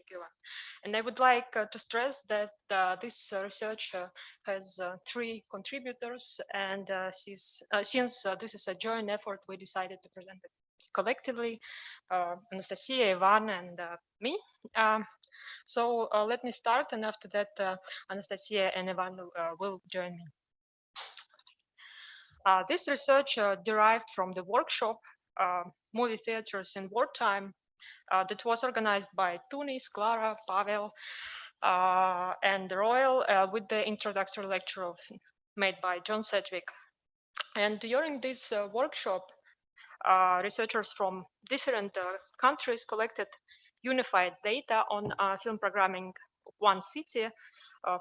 given. And I would like to stress that this research has 3 contributors, and since this is a joint effort, we decided to present it collectively, Anastasia, Ivan, and me. So let me start, and after that, Anastasia and Ivan will join me. This research derived from the workshop Movie Theaters in Wartime that was organized by Tunis, Clara, Pavel, and Royal with the introductory lecture made by John Sedgwick. And during this workshop, researchers from different countries collected unified data on film programming of one city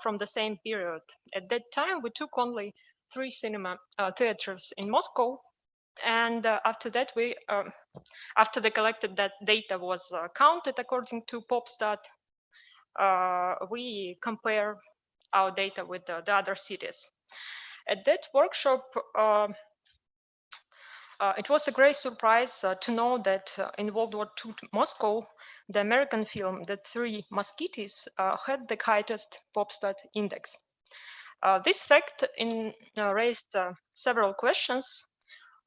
from the same period. At that time, we took only 3 cinema theaters in Moscow, and after that, after the collected that data was counted according to PopStat, we compare our data with the other cities. At that workshop, it was a great surprise to know that in World War II Moscow, the American film, The Three Musketeers, had the highest PopStat index. This fact raised several questions.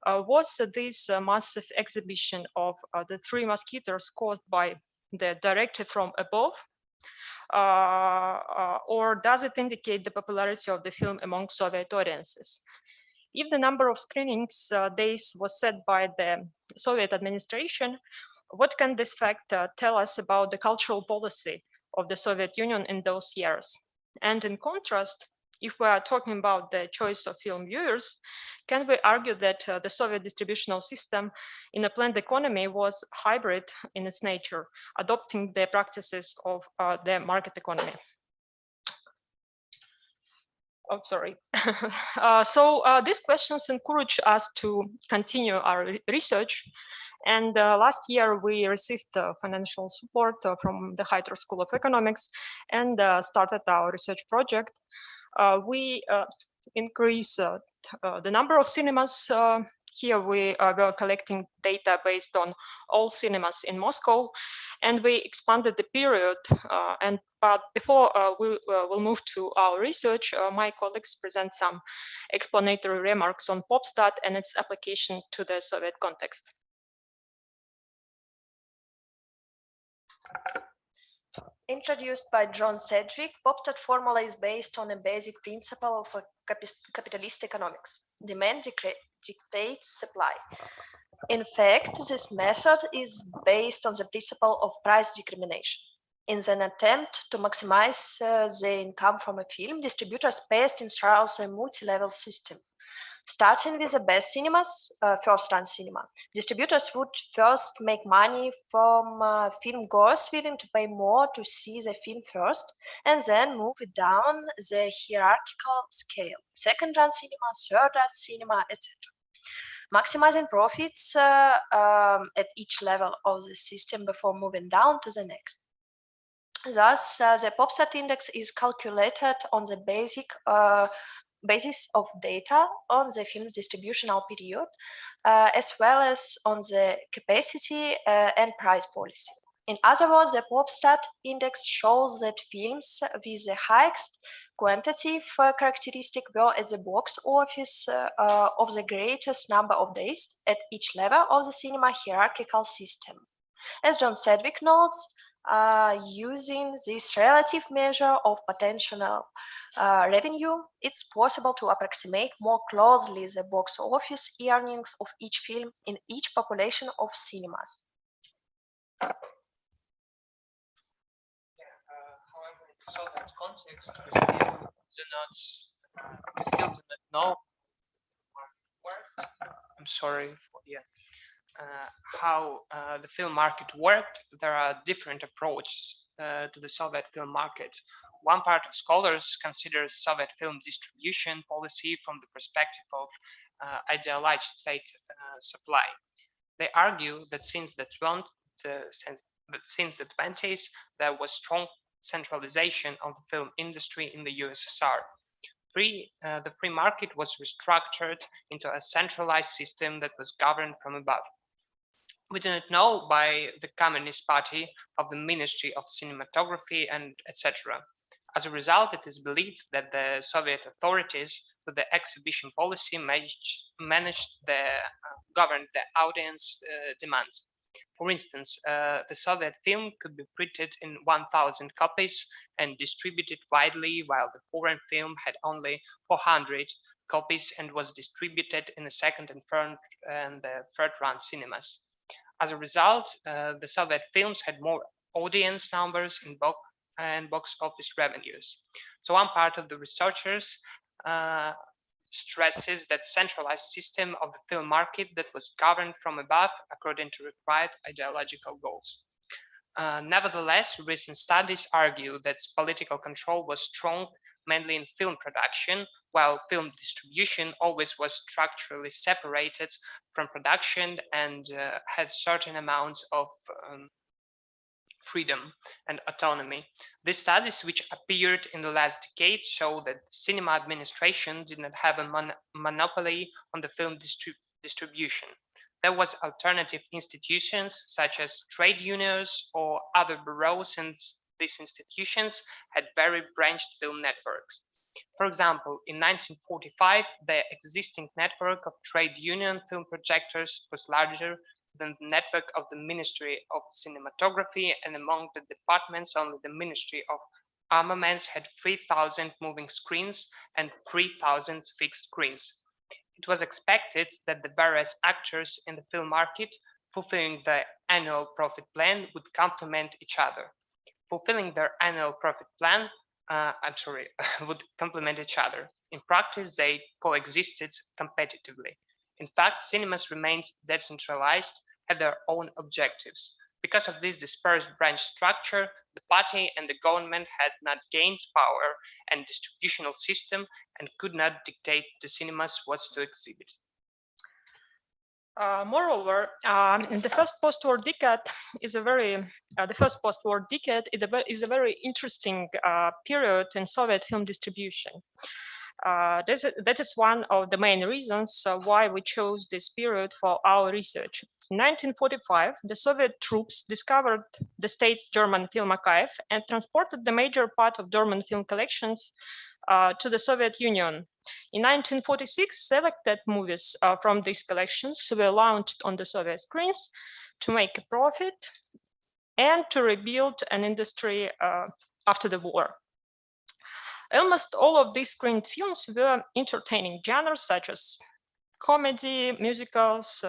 Was this massive exhibition of The Three Musketeers caused by the directive from above? Or does it indicate the popularity of the film among Soviet audiences? If the number of screenings days was set by the Soviet administration, what can this fact tell us about the cultural policy of the Soviet Union in those years? And in contrast, if we are talking about the choice of film viewers, can we argue that the Soviet distributional system in a planned economy was hybrid in its nature, adopting the practices of the market economy? Oh, sorry. So these questions encourage us to continue our research. And last year, we received financial support from the Hydro School of Economics and started our research project. We increase the number of cinemas. Here we were collecting data based on all cinemas in Moscow, and we expanded the period. But before we will move to our research, my colleagues present some explanatory remarks on PopStat and its application to the Soviet context. Introduced by John Sedgwick, PopStat formula is based on a basic principle of capitalist economics. Demand dictates supply. In fact, this method is based on the principle of price discrimination. In an attempt to maximize the income from a film, distributors passed in through a multi-level system. Starting with the best cinemas, first-run cinema. Distributors would first make money from film goers willing to pay more to see the film first, and then move it down the hierarchical scale. Second-run cinema, third-run cinema, etc. Maximizing profits at each level of the system before moving down to the next. Thus, the PopStat index is calculated on the basis of data on the film's distributional period, as well as on the capacity and price policy. In other words, the PopStat index shows that films with the highest quantitative characteristic were at the box office of the greatest number of days at each level of the cinema hierarchical system. As John Sedgwick notes, using this relative measure of potential revenue, it's possible to approximate more closely the box office earnings of each film in each population of cinemas. However, in the Soviet context, we still do not know I'm sorry for how the film market worked. There are different approaches to the Soviet film market. One part of scholars considers Soviet film distribution policy from the perspective of idealized state supply. They argue that since the 20s, there was strong centralization of the film industry in the USSR. The free market was restructured into a centralized system that was governed from above. We do not know by the Communist Party of the Ministry of Cinematography and etc. As a result, it is believed that the Soviet authorities, with the exhibition policy, managed the govern the audience demands. For instance, the Soviet film could be printed in 1,000 copies and distributed widely, while the foreign film had only 400 copies and was distributed in the second and third run cinemas. As a result, the Soviet films had more audience numbers and box office revenues. So one part of the researchers stresses that centralized system of the film market that was governed from above according to required ideological goals. Nevertheless, recent studies argue that political control was strong mainly in film production, while film distribution always was structurally separated from production and had certain amounts of freedom and autonomy. These studies, which appeared in the last decade, show that cinema administration did not have a monopoly on the film distribution. There was alternative institutions such as trade unions or other bureaus, and these institutions had very branched film networks. For example, in 1945, the existing network of trade union film projectors was larger than the network of the Ministry of Cinematography, and among the departments, only the Ministry of Armaments had 3,000 moving screens and 3,000 fixed screens. It was expected that the various actors in the film market fulfilling the annual profit plan would complement each other. Fulfilling their annual profit plan, would complement each other. In practice, they coexisted competitively. In fact, cinemas remained decentralized, had their own objectives. Because of this dispersed branch structure, the party and the government had not gained power and distributional system and could not dictate to cinemas what to exhibit. Moreover, in the first post-war decade is a very very interesting period in Soviet film distribution. That is one of the main reasons why we chose this period for our research. In 1945, the Soviet troops discovered the state German film archive and transported the major part of German film collections to the Soviet Union. In 1946, selected movies from these collections were launched on the Soviet screens to make a profit and to rebuild an industry after the war. Almost all of these screened films were entertaining genres such as comedy, musicals,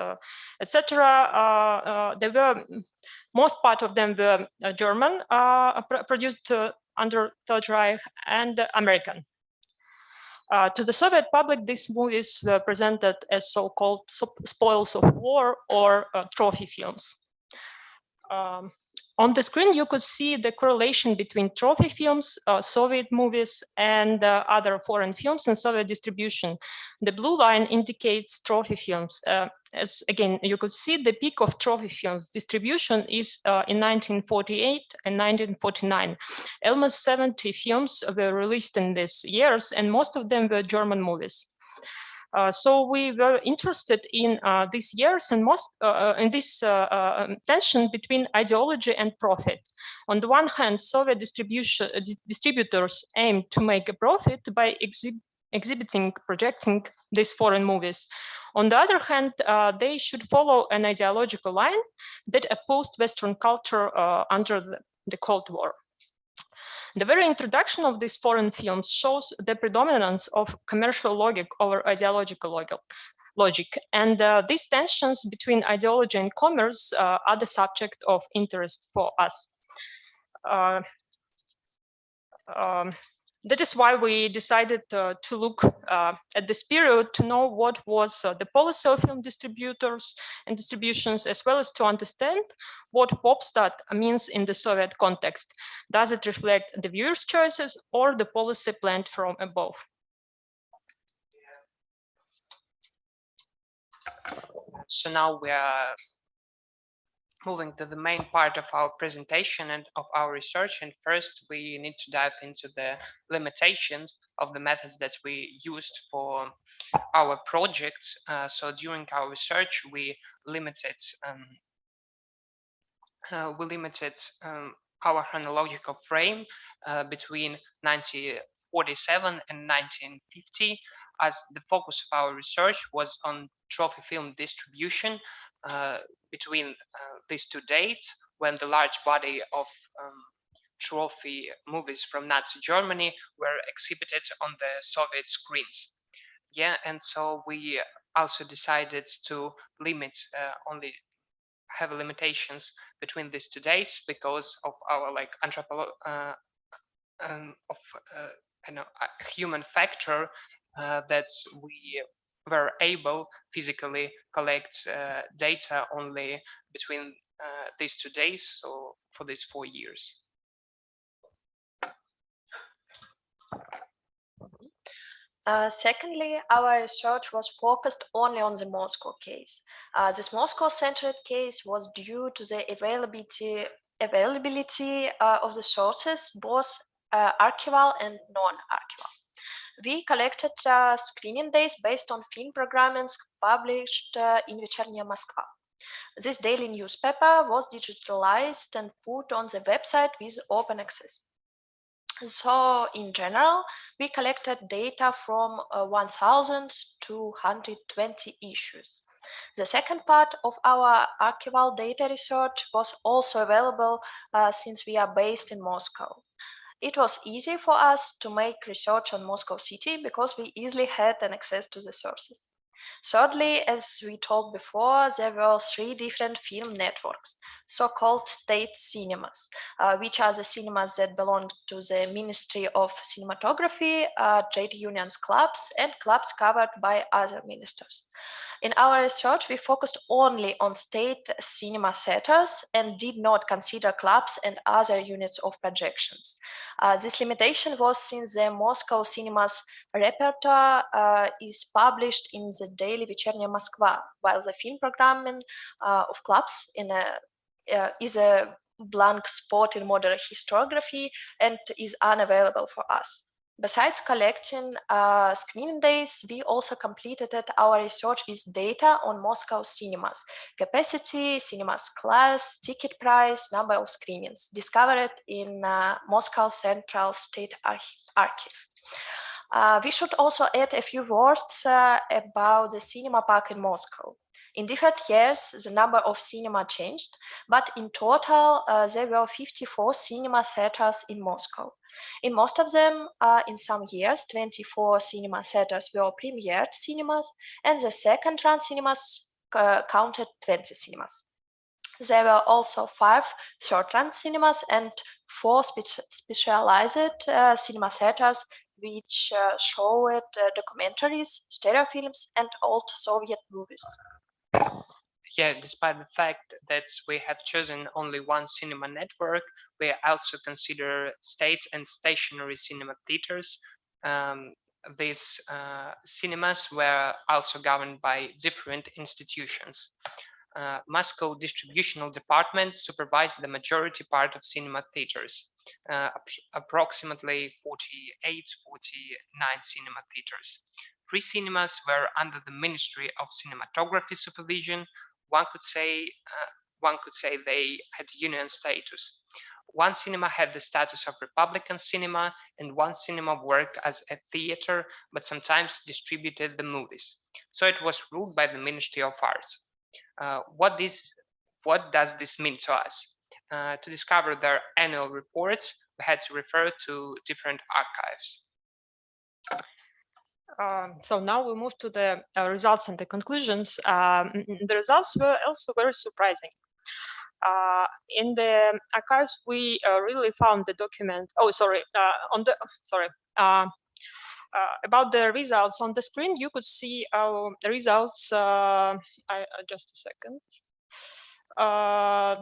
etc. Most part of them were German, produced under Third Reich, and American. To the Soviet public, these movies were presented as so-called spoils of war or trophy films. On the screen, you could see the correlation between trophy films, Soviet movies, and other foreign films in Soviet distribution. The blue line indicates trophy films. As again, you could see the peak of trophy films distribution is in 1948 and 1949. Almost 70 films were released in these years, and most of them were German movies. So we were interested in these years and in this tension between ideology and profit. On the one hand, Soviet distributors aimed to make a profit by exhibiting, projecting these foreign movies. On the other hand, they should follow an ideological line that opposed Western culture under the Cold War. The very introduction of these foreign films shows the predominance of commercial logic over ideological logic. And these tensions between ideology and commerce are the subject of interest for us. That is why we decided to look at this period to know what was the policy of film distributors and distributions, as well as to understand what Popstat means in the Soviet context. Does it reflect the viewers' choices or the policy planned from above? So now we are moving to the main part of our presentation and of our research. And first, we need to dive into the limitations of the methods that we used for our project. So during our research, we limited we limited our chronological frame between 1947 and 1950, as the focus of our research was on trophy film distribution between these two dates, when the large body of trophy movies from Nazi Germany were exhibited on the Soviet screens. Yeah, and so we also decided to limit only have limitations between these two dates because of our like of a human factor that we were able physically collect data only between these 2 days, so for these 4 years. Secondly, our research was focused only on the Moscow case. This Moscow-centered case was due to the availability of the sources, both archival and non-archival. We collected screening days based on film programmings published in Вечерняя Москва. This daily newspaper was digitalized and put on the website with open access. So in general, we collected data from 1,220 issues. The second part of our archival data research was also available since we are based in Moscow. It was easy for us to make research on Moscow City because we easily had an access to the sources. Thirdly, as we told before, there were 3 different film networks, so-called state cinemas, which are the cinemas that belong to the Ministry of Cinematography, trade unions clubs, and clubs covered by other ministers. In our research, we focused only on state cinema theaters and did not consider clubs and other units of projections. This limitation was since the Moscow cinemas repertoire is published in the daily Вечерняя Москва, while the film programming of clubs is a blank spot in modern historiography and is unavailable for us. Besides collecting screening days, we also completed our research with data on Moscow cinemas, capacity, cinemas class, ticket price, number of screenings, discovered in Moscow Central State Archive. We should also add a few words about the cinema park in Moscow. In different years, the number of cinema changed, but in total, there were 54 cinema theaters in Moscow. In most of them, in some years, 24 cinema theaters were premiered cinemas, and the second-run cinemas counted 20 cinemas. There were also 5 third-run cinemas and 4 specialized cinema theaters which showed documentaries, stereo films, and old Soviet movies. Yeah, despite the fact that we have chosen only one cinema network, we also consider state and stationary cinema theaters. These cinemas were also governed by different institutions. Moscow distributional department supervised the majority part of cinema theaters, approximately 48, 49 cinema theaters. 3 cinemas were under the Ministry of Cinematography supervision. One could say they had union status. 1 cinema had the status of Republican cinema, and 1 cinema worked as a theater, but sometimes distributed the movies. So it was ruled by the Ministry of Arts. What does this mean to us? To discover their annual reports, we had to refer to different archives. So now we move to the results and the conclusions. The results were also very surprising. In the archives, we really found the document. Oh, sorry. About the results on the screen, you could see the results. Just a second.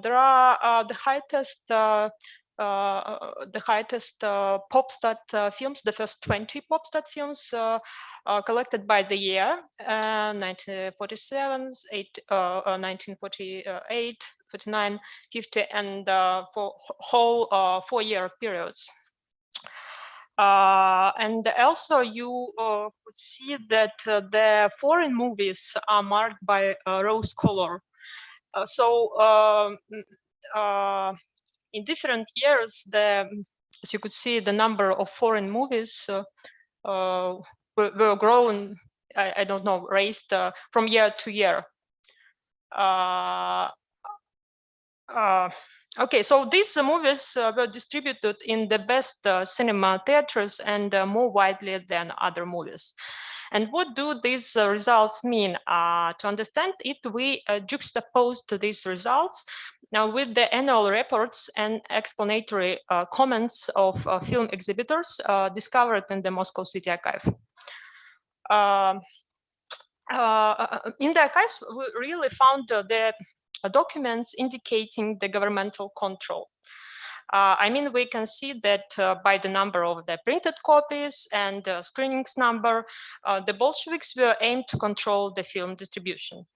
There are the highest Popstat films, the first 20 Popstat films collected by the year, 1947, 1948, 49, 50, and for whole 4-year periods. And also you could see that the foreign movies are marked by rose color. So in different years, as you could see, the number of foreign movies were grown, I don't know, raised from year to year. Okay, so these movies were distributed in the best cinema theaters and more widely than other movies. And what do these results mean? To understand it, we juxtapose these results now with the annual reports and explanatory comments of film exhibitors discovered in the Moscow City Archive. In the archives, we really found the documents indicating the governmental control. I mean, we can see that by the number of the printed copies and screenings number, the Bolsheviks were aimed to control the film distribution.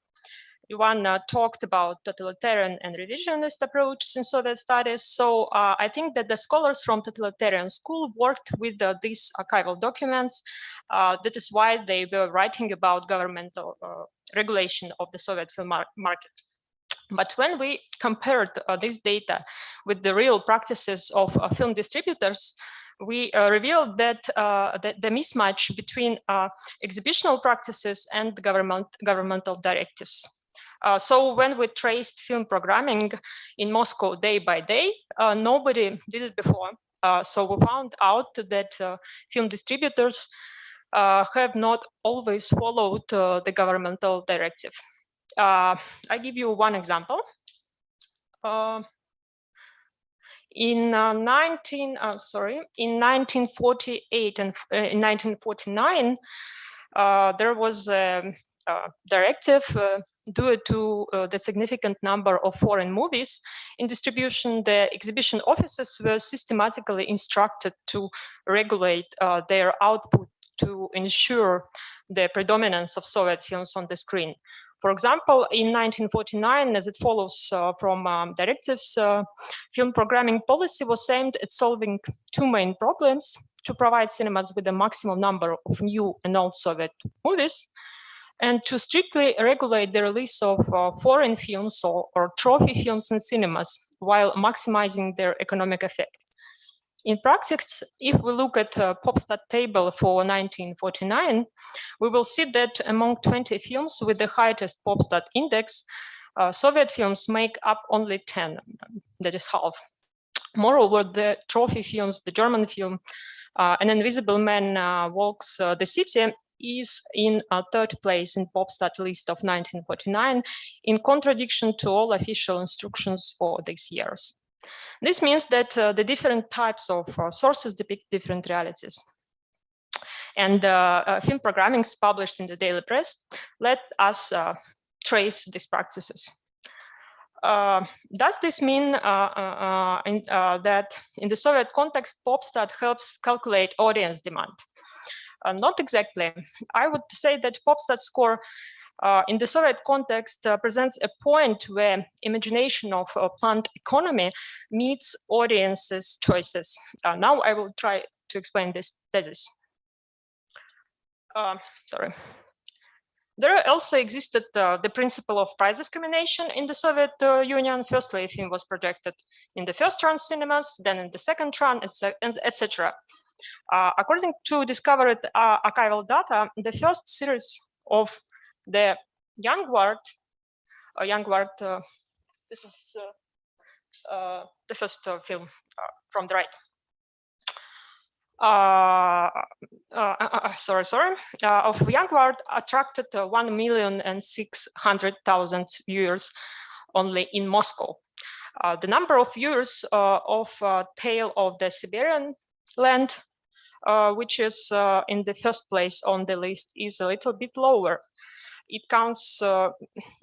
Ivan talked about totalitarian and revisionist approach in Soviet studies. So I think that the scholars from totalitarian school worked with these archival documents. That is why they were writing about governmental regulation of the Soviet film market. But when we compared this data with the real practices of film distributors, we revealed that the mismatch between exhibitional practices and governmental directives. So when we traced film programming in Moscow day by day, nobody did it before. So we found out that film distributors have not always followed the governmental directive. I give you one example. In 1948 and in 1949, there was a directive due to the significant number of foreign movies in distribution. The exhibition offices were systematically instructed to regulate their output to ensure the predominance of Soviet films on the screen. For example, in 1949, as it follows from directives, film programming policy was aimed at solving two main problems: to provide cinemas with a maximum number of new and old Soviet movies, and to strictly regulate the release of foreign films or trophy films in cinemas while maximizing their economic effect. In practice, if we look at the Popstat table for 1949, we will see that among 20 films with the highest Popstat index, Soviet films make up only 10, that is half. Moreover, the trophy films, the German film, An Invisible Man Walks the City, is in third place in Popstat list of 1949, in contradiction to all official instructions for these years. This means that the different types of sources depict different realities. And film programming published in the daily press let us trace these practices. Does this mean that in the Soviet context, Popstat helps calculate audience demand? Not exactly. I would say that Popstat score in the Soviet context presents a point where imagination of a planned economy meets audiences' choices. Now I will try to explain this thesis. Sorry. There also existed the principle of price discrimination in the Soviet Union. Firstly, a film was projected in the first run cinemas, then in the second run, etc. According to discovered archival data, the first series of the Young Guard, this is the first film from the right. Of Young Guard attracted 1,600,000 viewers only in Moscow. The number of viewers of Tale of the Siberian Land, which is in the first place on the list, is a little bit lower. It counts to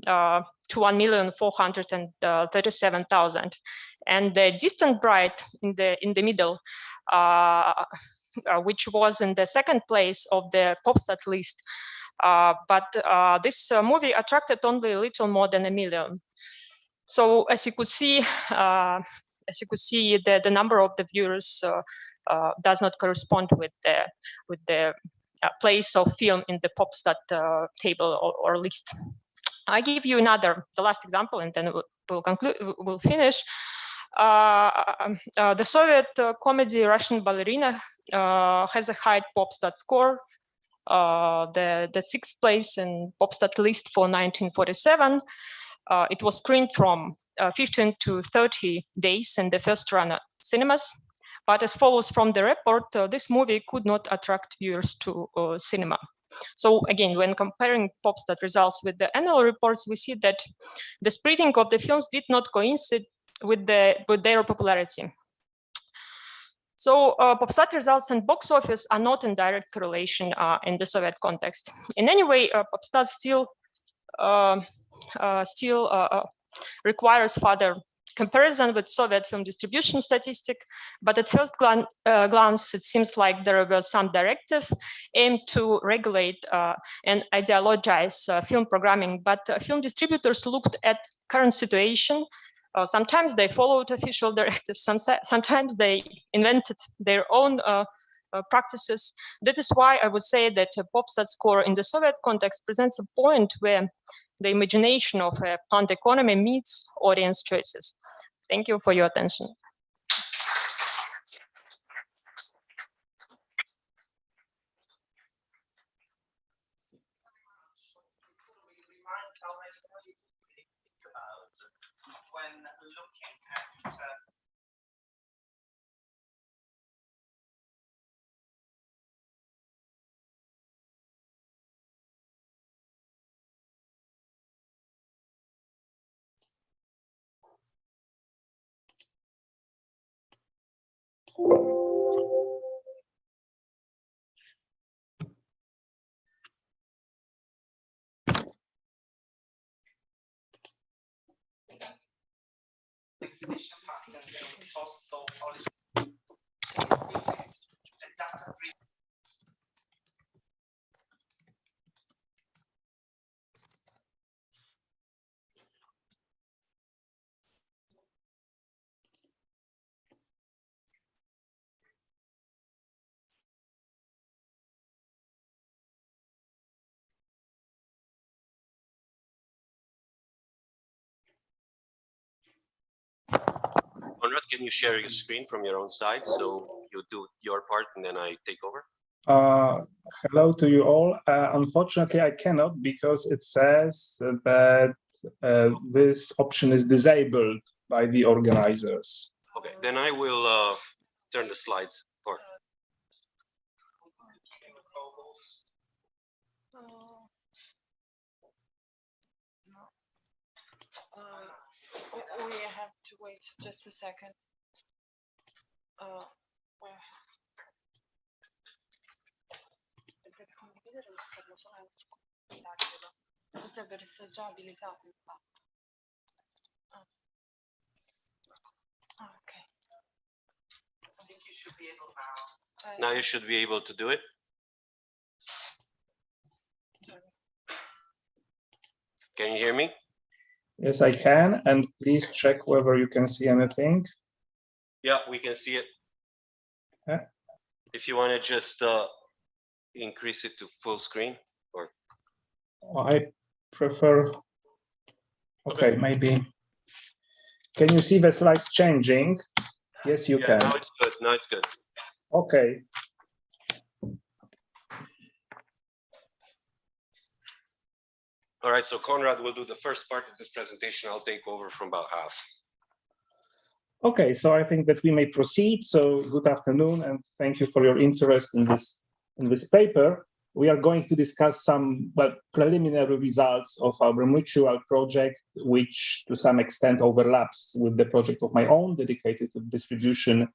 1,437,000, and the Distant Bride in the middle, which was in the second place of the Popstat list, but this movie attracted only a little more than 1 million. So as you could see, the number of the viewers does not correspond with the place of film in the Popstat table or list. I give you the last example, and then we'll conclude. We'll finish. The Soviet comedy Russian Ballerina has a high Popstat score, the sixth place in Popstat list for 1947. It was screened from 15 to 30 days in the first run at cinemas. But as follows from the report, this movie could not attract viewers to cinema. So again, when comparing Popstat results with the annual reports, we see that the spreading of the films did not coincide with their popularity. So Popstat results and box office are not in direct correlation in the Soviet context. In any way, Popstat still requires further comparison with Soviet film distribution statistic, but at first glance, it seems like there was some directive aimed to regulate and ideologize film programming, but film distributors looked at current situation. Sometimes they followed official directives, sometimes they invented their own practices. That is why I would say that a Popstat score in the Soviet context presents a point where the imagination of a planned economy meets audience choices. Thank you for your attention. When looking at exhibition patterns and also Polish data Conrad, can you share your screen from your own side? So you do your part and then I take over? Hello to you all. Unfortunately, I cannot because it says that this option is disabled by the organizers. Okay, then I will turn the slides for. We have to wait just a second. Okay. I think you should be able now. Now you should be able to do it. Can you hear me? Yes, I can. And please check whether you can see anything. Yeah, we can see it. Yeah. If you want to just increase it to full screen, or I prefer. Okay, maybe. Can you see the slides changing? Yes, you can. Now it's good. Now it's good. Okay. All right, so Conrad will do the first part of this presentation. I'll take over from about half. Okay, so I think that we may proceed. So good afternoon, and thank you for your interest in this paper. We are going to discuss some preliminary results of our mutual project, which to some extent overlaps with the project of my own dedicated to distribution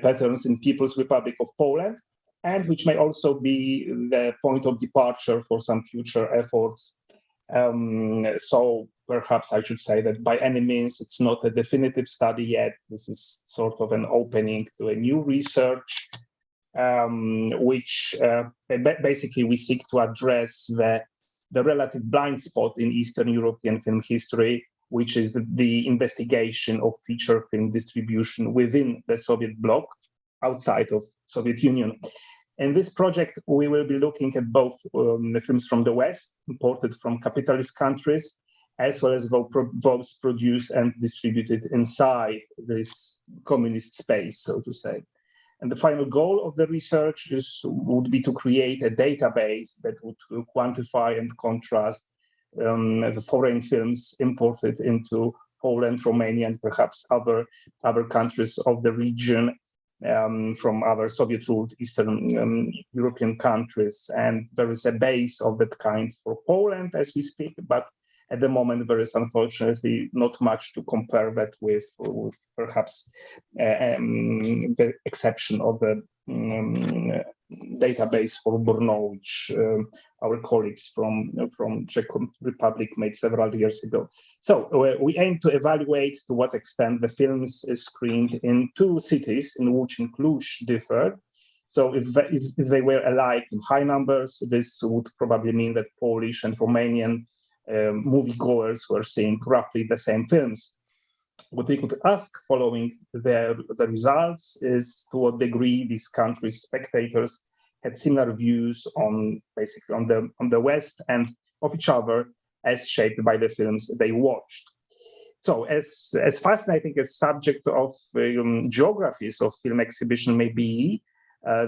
patterns in People's Republic of Poland, and which may also be the point of departure for some future efforts. So perhaps I should say that by any means, it's not a definitive study yet. This is sort of an opening to a new research, which basically we seek to address the relative blind spot in Eastern European film history, which is the investigation of feature film distribution within the Soviet bloc, outside of Soviet Union. In this project, we will be looking at both the films from the West, imported from capitalist countries, as well as those produced and distributed inside this communist space, so to say. And the final goal of the research would be to create a database that would quantify and contrast the foreign films imported into Poland, Romania, and perhaps other countries of the region from other Soviet-ruled Eastern European countries. And there is a base of that kind for Poland as we speak, but at the moment, there is unfortunately not much to compare that with perhaps the exception of the database for Brno, which our colleagues from Czech Republic made several years ago. So we aim to evaluate to what extent the films is screened in two cities in which and Cluj differed. So if they were alike in high numbers, this would probably mean that Polish and Romanian moviegoers were seeing roughly the same films. What we could ask following the results is to what degree these countries' spectators had similar views on basically on the West and of each other as shaped by the films they watched. So as fascinating as subject of geographies of film exhibition may be,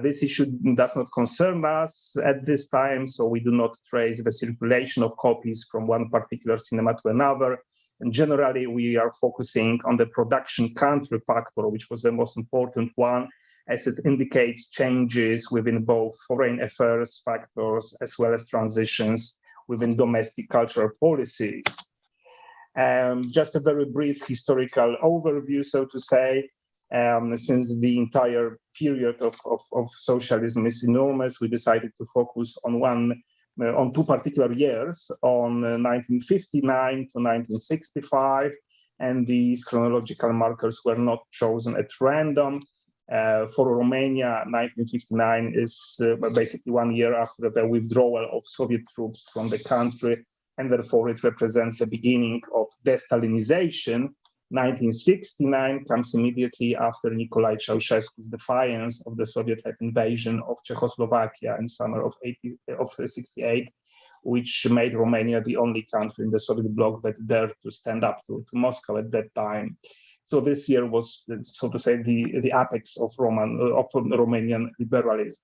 this issue does not concern us at this time, so we do not trace the circulation of copies from one particular cinema to another. And generally, we are focusing on the production country factor, which was the most important one, as it indicates changes within both foreign affairs factors as well as transitions within domestic cultural policies. Just a very brief historical overview, so to say. Since the entire period of socialism is enormous, we decided to focus on two particular years, on 1959 to 1965, and these chronological markers were not chosen at random. For Romania, 1959 is basically 1 year after the withdrawal of Soviet troops from the country, and therefore it represents the beginning of de-Stalinization. 1969 comes immediately after Nicolae Ceausescu's defiance of the Soviet-led invasion of Czechoslovakia in summer of 68, which made Romania the only country in the Soviet bloc that dared to stand up to Moscow at that time. So this year was, so to say, the apex of Romanian liberalism.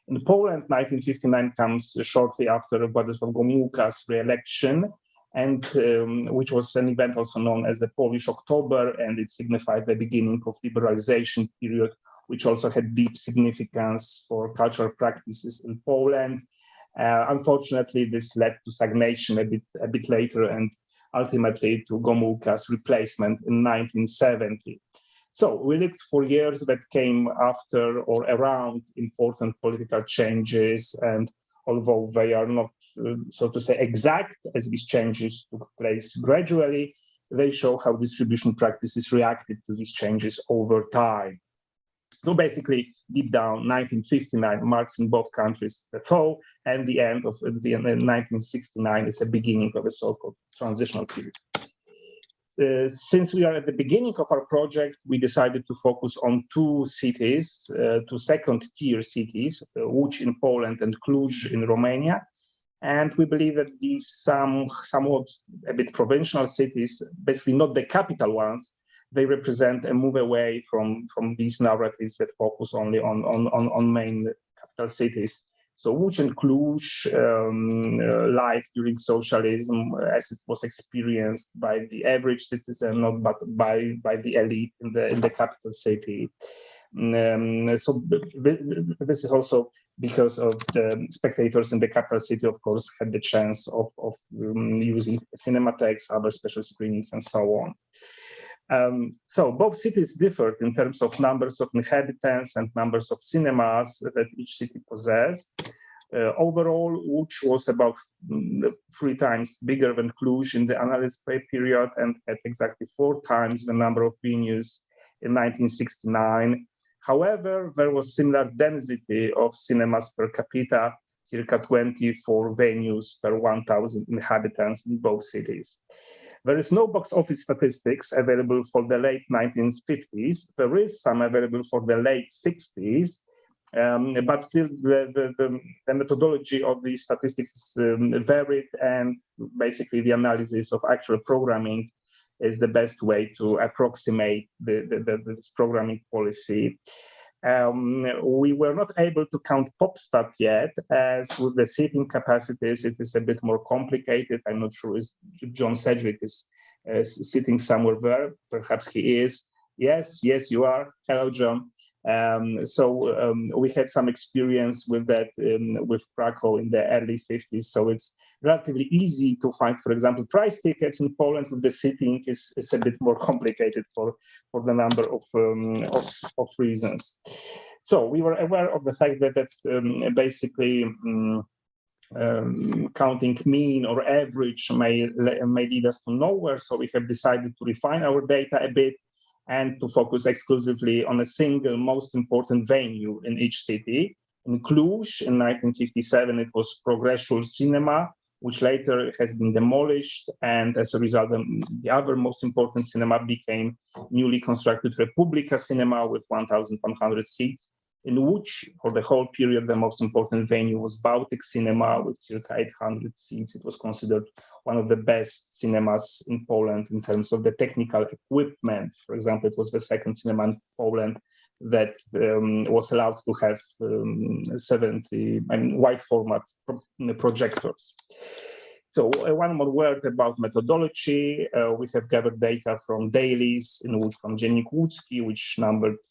In Poland, 1959 comes shortly after Władysław Gomułka's re-election, and which was an event also known as the Polish October, and it signified the beginning of liberalization period, which also had deep significance for cultural practices in Poland. Unfortunately, this led to stagnation a bit later, and ultimately to Gomułka's replacement in 1970. So we looked for years that came after or around important political changes, and although they are not so to say exact, as these changes took place gradually, they show how distribution practices reacted to these changes over time. So basically, deep down, 1959 marks in both countries the thaw, and the end of 1969 is the beginning of a so-called transitional period. Since we are at the beginning of our project, we decided to focus on two cities, two second-tier cities, Łódź in Poland and Cluj in Romania. And we believe that these somewhat a bit provincial cities, basically not the capital ones, they represent a move away from these narratives that focus only on main capital cities. So Łódź and Cluj, life during socialism as it was experienced by the average citizen, not but by the elite in the capital city. So this is also because of the spectators in the capital city, of course, had the chance of using cinematheques, other special screenings, and so on. So both cities differed in terms of numbers of inhabitants and numbers of cinemas that each city possessed. Overall, Łódź was about 3 times bigger than Cluj in the analyst period and had exactly 4 times the number of venues in 1969. However, there was similar density of cinemas per capita, circa 24 venues per 1,000 inhabitants in both cities. There is no box office statistics available for the late 1950s. There is some available for the late 60s. But still, the methodology of the statistics varied, and basically the analysis of actual programming is the best way to approximate this programming policy. We were not able to count PopStat yet, as with the seating capacities, it is a bit more complicated. I'm not sure if John Sedgwick is sitting somewhere there. Perhaps he is. Yes, you are. Hello, John. We had some experience with that with Krakow in the early 50s. So it's relatively easy to find, for example, price tickets in Poland. With the seating is a bit more complicated for the number of reasons. So we were aware of the fact that basically counting mean or average may lead us to nowhere. So we have decided to refine our data a bit and to focus exclusively on a single most important venue in each city. In Cluj, in 1957, it was Progressul Cinema, which later has been demolished, and as a result, the other most important cinema became newly constructed Republika Cinema with 1,100 seats. In Łódź, for the whole period, the most important venue was Bałtyk Cinema with circa 800 seats. It was considered one of the best cinemas in Poland in terms of the technical equipment. For example, it was the second cinema in Poland that was allowed to have 70 wide format projectors. So one more word about methodology. We have gathered data from dailies in Łódź from Dziennik Łódzki,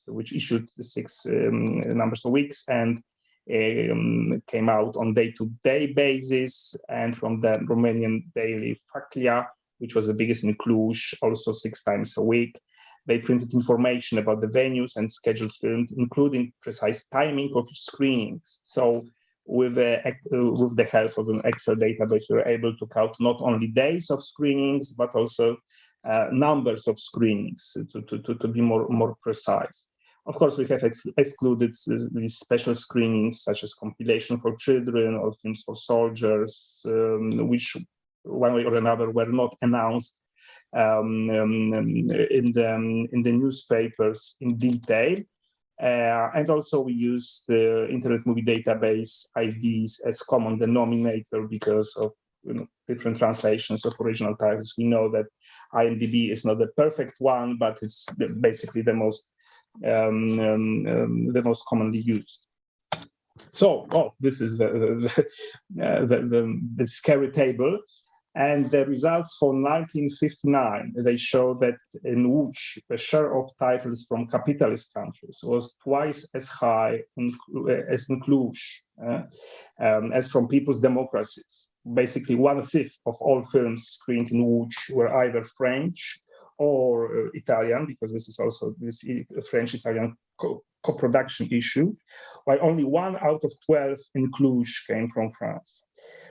which issued 6 numbers of weeks and came out on day-to-day basis, and from the Romanian daily Faklia, which was the biggest in Cluj, also 6 times a week. They printed information about the venues and scheduled films, including precise timing of screenings. So with the help of an Excel database, we were able to count not only days of screenings, but also numbers of screenings to be more precise. Of course, we have excluded these special screenings, such as compilation for children or films for soldiers, which one way or another were not announced in the newspapers in detail. And also we use the Internet Movie Database IDs as common denominator because of different translations of original titles. We know that IMDb is not the perfect one, but it's basically the most commonly used. So, this is the scary table. And the results for 1959, they show that in Łódź, the share of titles from capitalist countries was twice as high as in Cluj, as from people's democracies. Basically, 1/5 of all films screened in Łódź were either French or Italian, because this is also this French-Italian co-production issue, while only 1 out of 12 in Cluj came from France.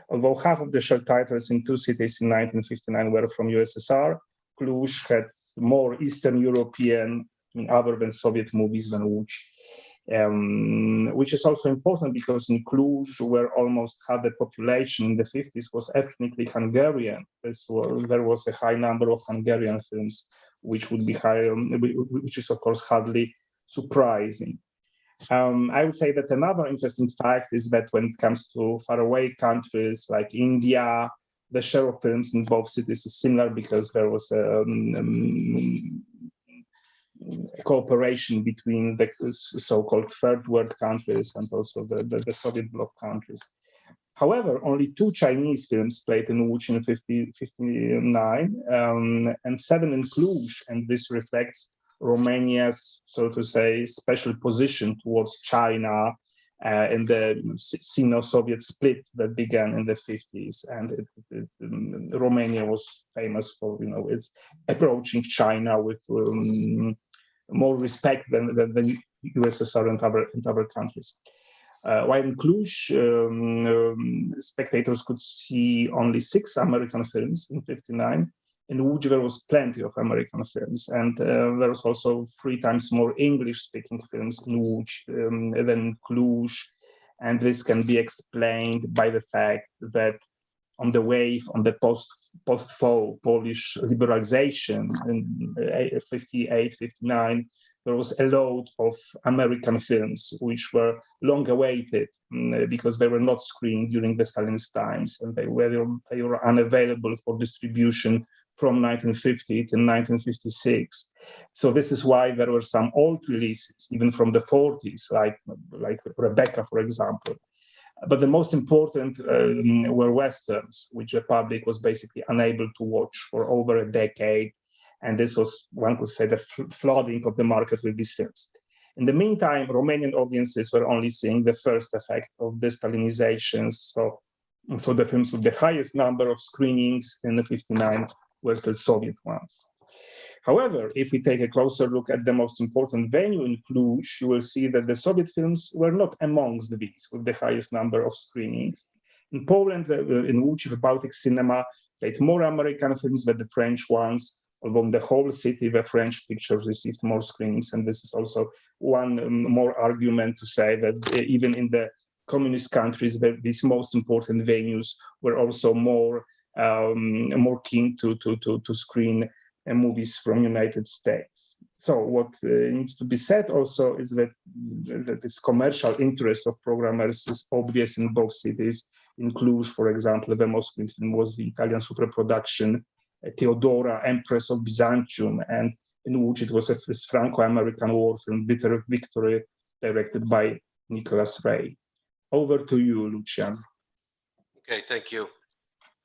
Although half of the share titles in 2 cities in 1959 were from USSR, Cluj had more Eastern European, other than Soviet movies than Łódź, which is also important because in Cluj, where almost half the population in the 50s was ethnically Hungarian, there was a high number of Hungarian films, which would be high, which is of course hardly surprising. I would say that another interesting fact is that when it comes to faraway countries like India, the share of films in both cities is similar because there was a cooperation between the so-called third world countries and also the Soviet bloc countries. However, only 2 Chinese films played in Łódź in 1959 and 7 in Cluj, and this reflects Romania's, so to say, special position towards China in the Sino-Soviet split that began in the 50s. And Romania was famous for, its approaching China with more respect than the USSR and other countries. While in Cluj, spectators could see only 6 American films in 1959. In Łódź, there was plenty of American films, and there was also 3 times more English-speaking films in Łódź than Cluj, and this can be explained by the fact that on the wave, on the post-fall Polish liberalization in 58, 59, there was a load of American films which were long awaited because they were not screened during the Stalin's times, and they were unavailable for distribution from 1950 to 1956. So this is why there were some old releases, even from the 40s, like Rebecca, for example. But the most important were Westerns, which the public was basically unable to watch for over a decade. And this was, one could say, the flooding of the market with these films. In the meantime, Romanian audiences were only seeing the first effect of the Stalinization. So the films with the highest number of screenings in the 59 were still Soviet ones. However, if we take a closer look at the most important venue in Cluj, you will see that the Soviet films were not amongst these with the highest number of screenings. In Poland, in Łódź, the Baltic cinema played more American films than the French ones, although in the whole city, the French pictures received more screenings. And this is also one more argument to say that even in the communist countries, that these most important venues were also more keen to screen movies from United States. So what needs to be said also is that this commercial interest of programmers is obvious in both cities. In Cluj, for example, the most screened film was the Italian superproduction Theodora, Empress of Byzantium, and in Łódź it was a Franco-American war film, Bitter Victory, directed by Nicholas Ray. Over to you, Lucian. Okay, thank you.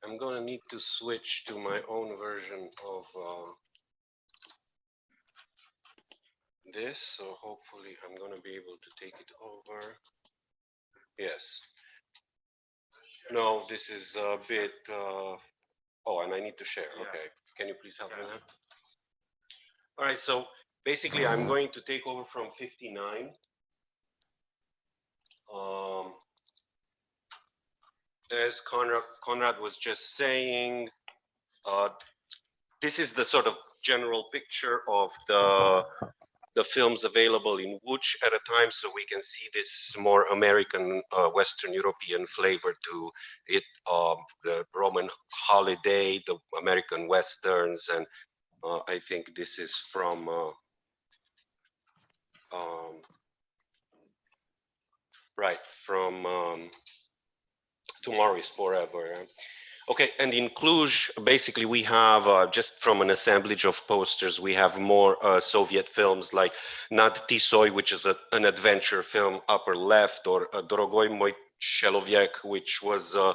I'm going to need to switch to my own version of this, so hopefully I'm going to be able to take it over. Yes. No, this is a bit, oh, and I need to share. Okay, can you please help me now? All right, so basically I'm going to take over from 59. As Conrad was just saying, this is the sort of general picture of the films available in Łódź at a time, so we can see this more American, Western European flavor to it, the Roman holiday, the American Westerns, and I think this is from Tomorrow is Forever. Okay, and in Cluj, basically we have, just from an assemblage of posters, we have more Soviet films like Nad Tisoi, which is an adventure film, upper left, or Dorogoy Moj Cheloviek, which was a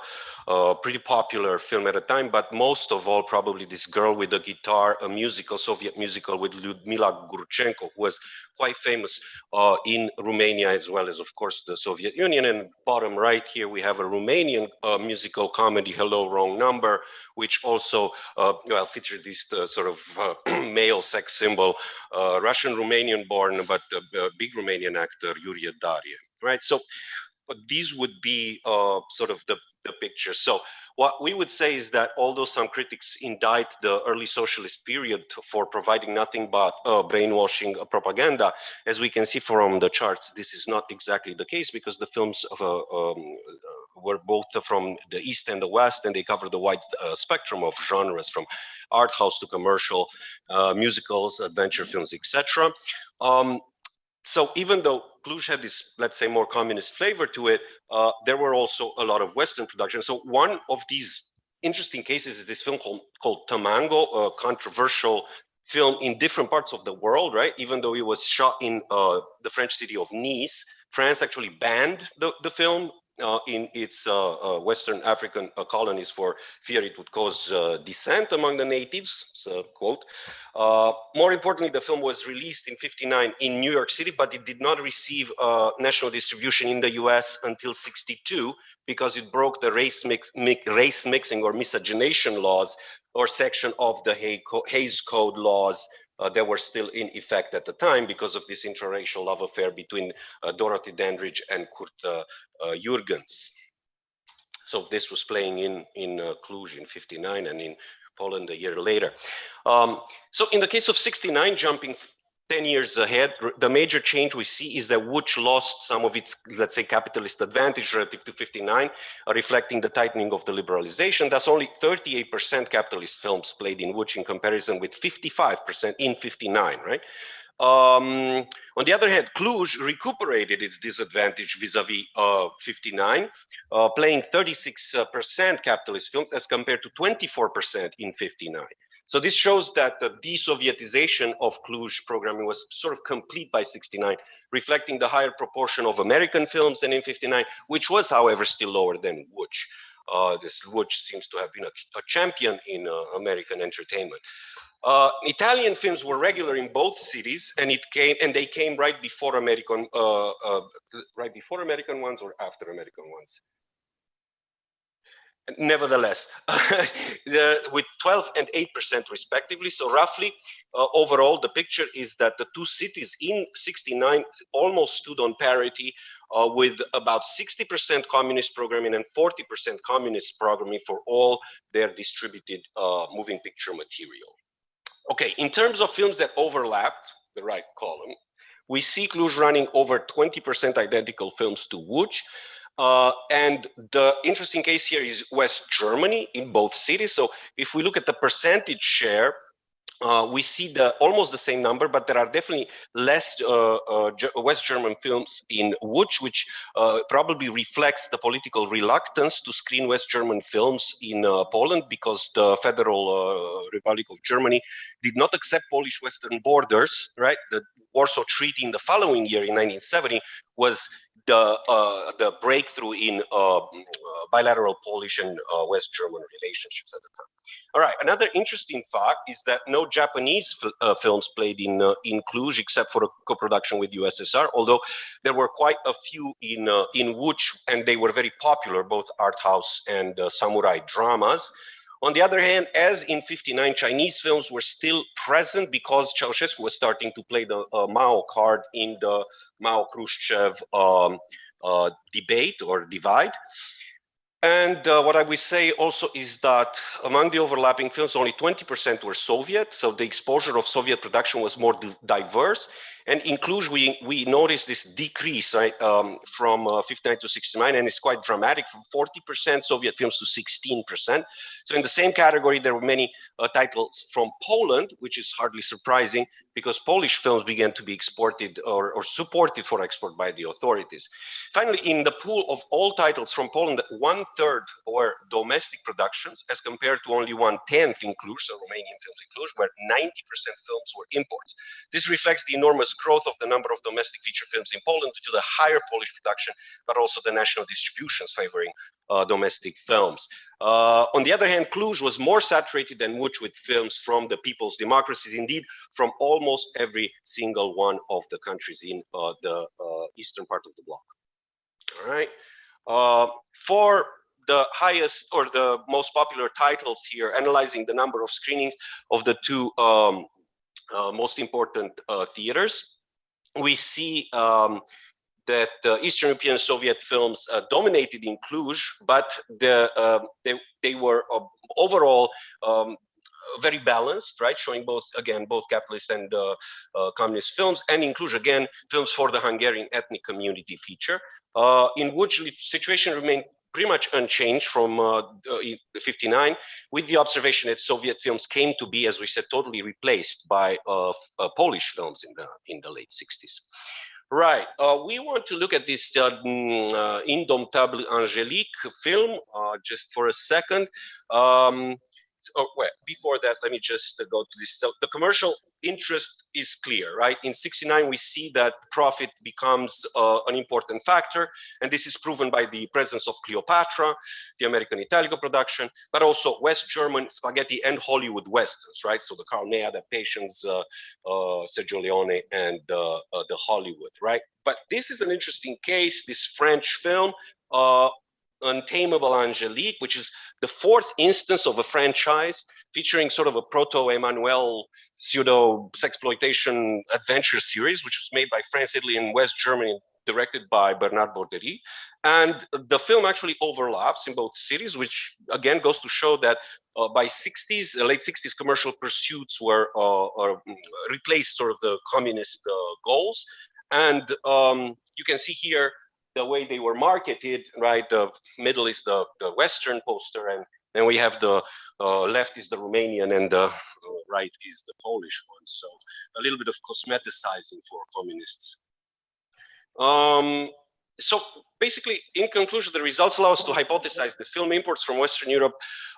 pretty popular film at the time, but most of all, probably this Girl with a Guitar, a musical, Soviet musical with Lyudmila Gurchenko, who was quite famous in Romania as well as, of course, the Soviet Union. And bottom right here, we have a Romanian musical comedy, Hello, Wrong Number, which also featured this sort of male sex symbol, Russian-Romanian born, but a big Romanian actor, Yuri Darie, right? So these would be sort of the picture. So what we would say is that although some critics indict the early socialist period for providing nothing but brainwashing propaganda, as we can see from the charts, this is not exactly the case, because the films were both from the East and the West, and they cover the wide spectrum of genres, from art house to commercial, musicals, adventure films, etc. So even though Cluj had this, let's say, more communist flavor to it, there were also a lot of Western production. So one of these interesting cases is this film called Tamango, a controversial film in different parts of the world, right? Even though it was shot in the French city of Nice, France actually banned the film in its Western African colonies for fear it would cause dissent among the natives, so quote. More importantly, the film was released in '59 in New York City, but it did not receive national distribution in the US until '62, because it broke the race mixing or miscegenation laws, or section of the Hays Code laws that were still in effect at the time, because of this interracial love affair between Dorothy Dandridge and Kurt Jürgens. So this was playing in Cluj in '59 and in Poland a year later. So in the case of '69, jumping 10 years ahead, the major change we see is that Łódź lost some of its, let's say, capitalist advantage relative to '59, reflecting the tightening of the liberalization. That's only 38% capitalist films played in Łódź in comparison with 55% in '59, right? On the other hand, Cluj recuperated its disadvantage vis-a-vis 59, playing 36% capitalist films as compared to 24% in 59. So this shows that the de-Sovietization of Cluj programming was sort of complete by 69, reflecting the higher proportion of American films than in 59, which was, however, still lower than Łódź. This Łódź seems to have been a champion in American entertainment. Italian films were regular in both cities, and they came right before American ones or after American ones. Nevertheless, with 12 and 8% respectively. So roughly, overall, the picture is that the two cities in 69 almost stood on parity, with about 60% communist programming and 40% communist programming for all their distributed moving picture material. Okay, in terms of films that overlapped, the right column, we see Cluj running over 20% identical films to Łódź. And the interesting case here is West Germany in both cities. So if we look at the percentage share, we see almost the same number, but there are definitely less West German films in Łódź, which probably reflects the political reluctance to screen West German films in Poland, because the Federal Republic of Germany did not accept Polish Western borders, right? The Warsaw Treaty in the following year, in 1970, was the breakthrough in bilateral Polish and West German relationships at the time. All right, another interesting fact is that no Japanese films played in Cluj, except for a co-production with USSR, although there were quite a few in Łódź, and they were very popular, both art house and samurai dramas. On the other hand, as in 59, Chinese films were still present because Ceausescu was starting to play the Mao card in the Mao-Khrushchev debate or divide. And what I would say also is that among the overlapping films, only 20% were Soviet. So the exposure of Soviet production was more diverse. And in Cluj, we noticed this decrease, right, from 59 to 69, and it's quite dramatic, from 40% Soviet films to 16%. So in the same category, there were many titles from Poland, which is hardly surprising because Polish films began to be exported or supported for export by the authorities. Finally, in the pool of all titles from Poland, 1/3 were domestic productions as compared to only 1/10 in Cluj, so Romanian films in Cluj, where 90% films were imports. This reflects the enormous growth of the number of domestic feature films in Poland due to the higher Polish production, but also the national distributions favoring domestic films. On the other hand, Cluj was more saturated than Łódź with films from the people's democracies, indeed from almost every single one of the countries in the eastern part of the bloc. All right. For the highest or the most popular titles here, analyzing the number of screenings of the two most important theaters, we see that Eastern European Soviet films dominated in Cluj, but they were overall very balanced, right? Showing both capitalist and communist films, and in Cluj, again, films for the Hungarian ethnic community feature. In Łódź, the situation remained pretty much unchanged from 59, with the observation that Soviet films came to be, as we said, totally replaced by Polish films in the late 60s. Right, we want to look at this Indomptable Angélique film just for a second. Well, before that, let me just go to this. So the commercial interest is clear, right? In 69, we see that profit becomes an important factor, and this is proven by the presence of Cleopatra, the American Italico production, but also West German spaghetti and Hollywood westerns, right? So the Carl May adaptations, Sergio Leone, and the Hollywood, right? But this is an interesting case, this French film, Untamable Angélique, which is the fourth instance of a franchise featuring sort of a proto-Emmanuel pseudo sexploitation adventure series, which was made by France, Italy, and West Germany, directed by Bernard Borderie. And the film actually overlaps in both cities, which again goes to show that by late 60s, commercial pursuits were replaced sort of the communist goals. And you can see here the way they were marketed, right? The middle is the Western poster, and then we have the left is the Romanian, and the right is the Polish one. So a little bit of cosmeticizing for communists. So basically, in conclusion, the results allow us to hypothesize that film imports from Western Europe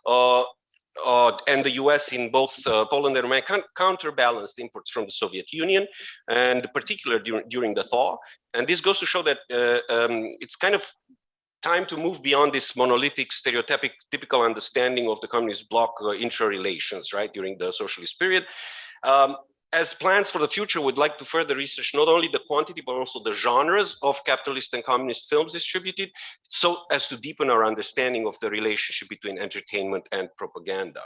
and the US in both Poland and Romania counterbalanced imports from the Soviet Union, and particularly during the thaw. And this goes to show that it's kind of time to move beyond this monolithic, stereotypic, typical understanding of the communist bloc intra-relations, right, during the socialist period. As plans for the future, we'd like to further research not only the quantity, but also the genres of capitalist and communist films distributed, so as to deepen our understanding of the relationship between entertainment and propaganda.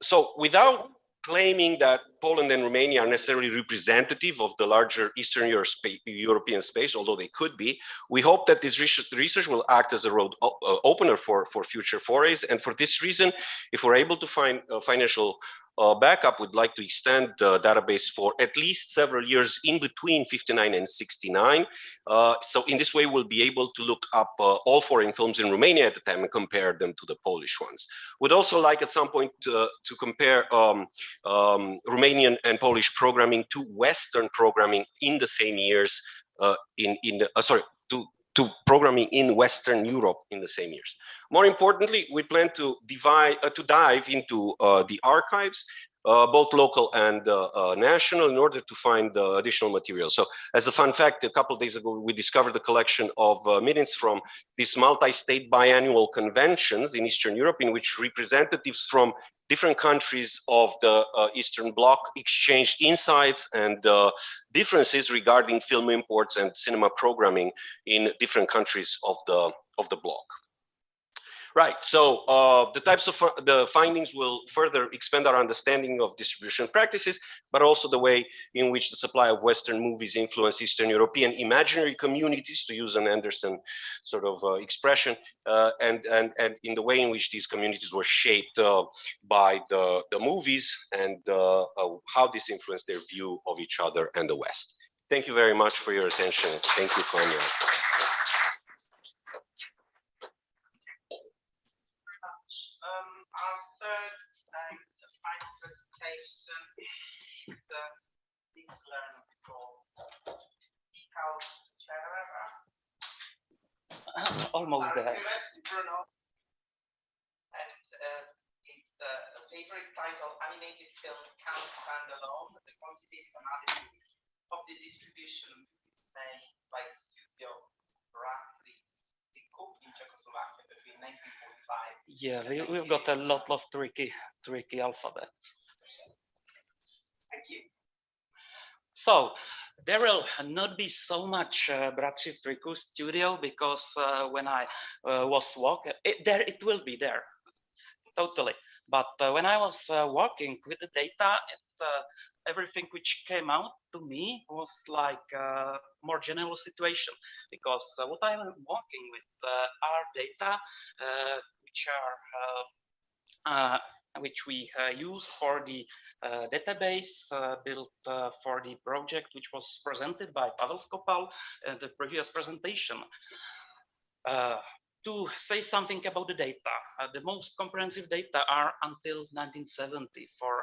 So without claiming that Poland and Romania are necessarily representative of the larger Eastern European space, although they could be, we hope that this research will act as a road opener for future forays. And for this reason, if we're able to find financial backup, would like to extend the database for at least several years in between 59 and 69. So in this way, we'll be able to look up all foreign films in Romania at the time and compare them to the Polish ones. Would also like at some point to compare Romanian and Polish programming to Western programming in the same years, to programming in Western Europe in the same years. More importantly, we plan to dive into the archives, both local and national, in order to find additional material. So as a fun fact, a couple of days ago, we discovered a collection of minutes from these multi-state biannual conventions in Eastern Europe, in which representatives from different countries of the Eastern Bloc exchanged insights and differences regarding film imports and cinema programming in different countries of the bloc. Right, so the types of the findings will further expand our understanding of distribution practices, but also the way in which the supply of Western movies influence Eastern European imaginary communities, to use an Anderson sort of expression, and in the way in which these communities were shaped by the movies, and how this influenced their view of each other and the West. Thank you very much for your attention. Thank you, Conrad. Our third and final presentation is Deep Learn for Untitled Chapter. Almost there. Bruno. And his paper is titled Animated Films Can Stand Alone, the quantitative analysis of the distribution made by Studio Bradley in Czechoslovakia between 1945. Yeah, we've got a lot of tricky alphabets. Thank you. So there will not be so much Bratřiv Triku studio, because when I was walking, it will be there, totally. But when I was working with the data, everything which came out to me was like a more general situation, because what I'm working with are data which we use for the database built for the project, which was presented by Pavel Skopal in the previous presentation. To say something about the data, the most comprehensive data are until 1970 for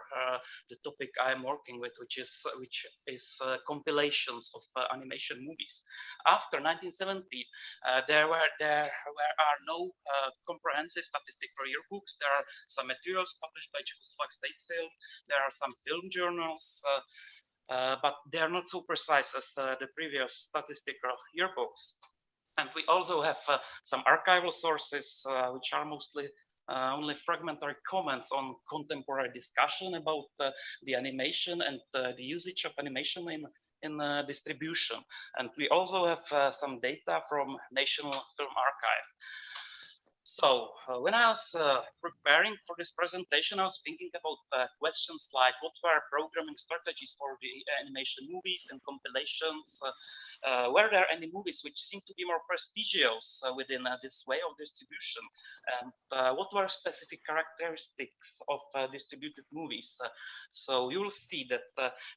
the topic I'm working with, which is compilations of animation movies. After 1970, there are no comprehensive statistical yearbooks. There are some materials published by Czechoslovak State Film. There are some film journals, but they are not so precise as the previous statistical yearbooks. And we also have some archival sources, which are mostly only fragmentary comments on contemporary discussion about the animation and the usage of animation in distribution. And we also have some data from National Film Archive. So when I was preparing for this presentation, I was thinking about questions like what were programming strategies for the animation movies and compilations? Were there any movies which seemed to be more prestigious within this way of distribution? And what were specific characteristics of distributed movies? So you will see that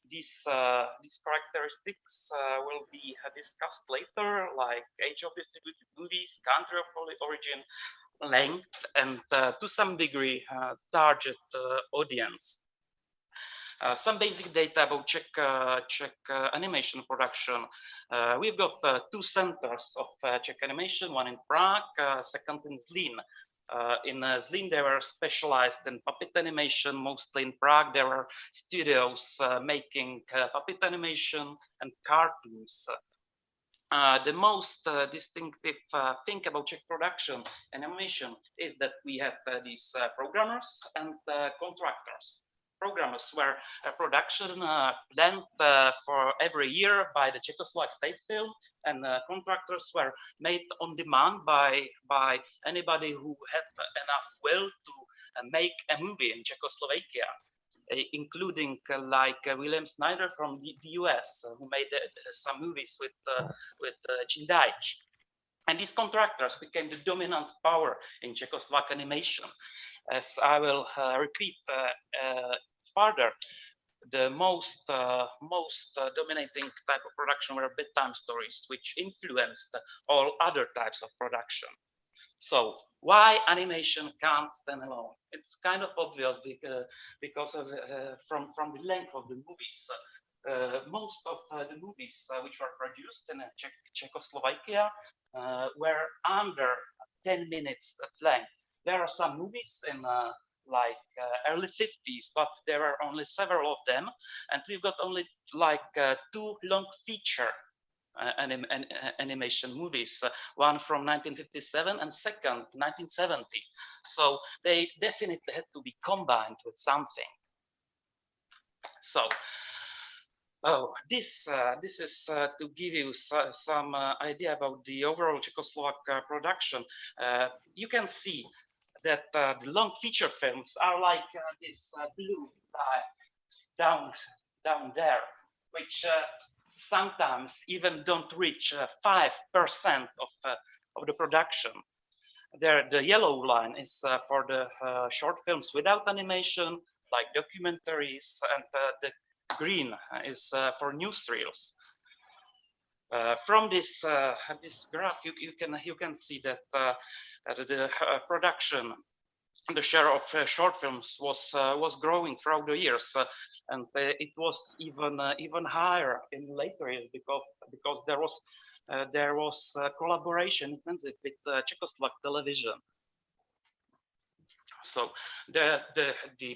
these characteristics will be discussed later, like age of distributed movies, country of origin, length and to some degree target audience. Some basic data about Czech animation production. We've got 2 centers of Czech animation, one in Prague, second in Zlín. In Zlín, they were specialized in puppet animation. Mostly in Prague, there were studios making puppet animation and cartoons. The most distinctive thing about Czech production animation is that we have these programmers and contractors. Programmers were a production planned for every year by the Czechoslovak State Film, and contractors were made on demand by anybody who had enough will to make a movie in Czechoslovakia, including William Snyder from the US, who made some movies with Jim Deitch. And these contractors became the dominant power in Czechoslovak animation. As I will repeat further, the most dominating type of production were bedtime stories, which influenced all other types of production. So why animation can't stand alone? It's kind of obvious because of from the length of the movies. Most of the movies which were produced in Czechoslovakia were under 10 minutes of length. There are some movies in early 50s, but there are only several of them, and we've got only 2 long feature animation movies, one from 1957 and second 1970. So they definitely had to be combined with something. So this is to give you some idea about the overall Czechoslovak production. You can see that the long feature films are like this blue line down there, which sometimes even don't reach 5% of the production. There, the yellow line is for the short films without animation, like documentaries, and the green is for newsreels. From this graph, you can see that the production, the share of short films was growing throughout the years, and it was even higher in later years because there was collaboration intensive with Czechoslovak television. So the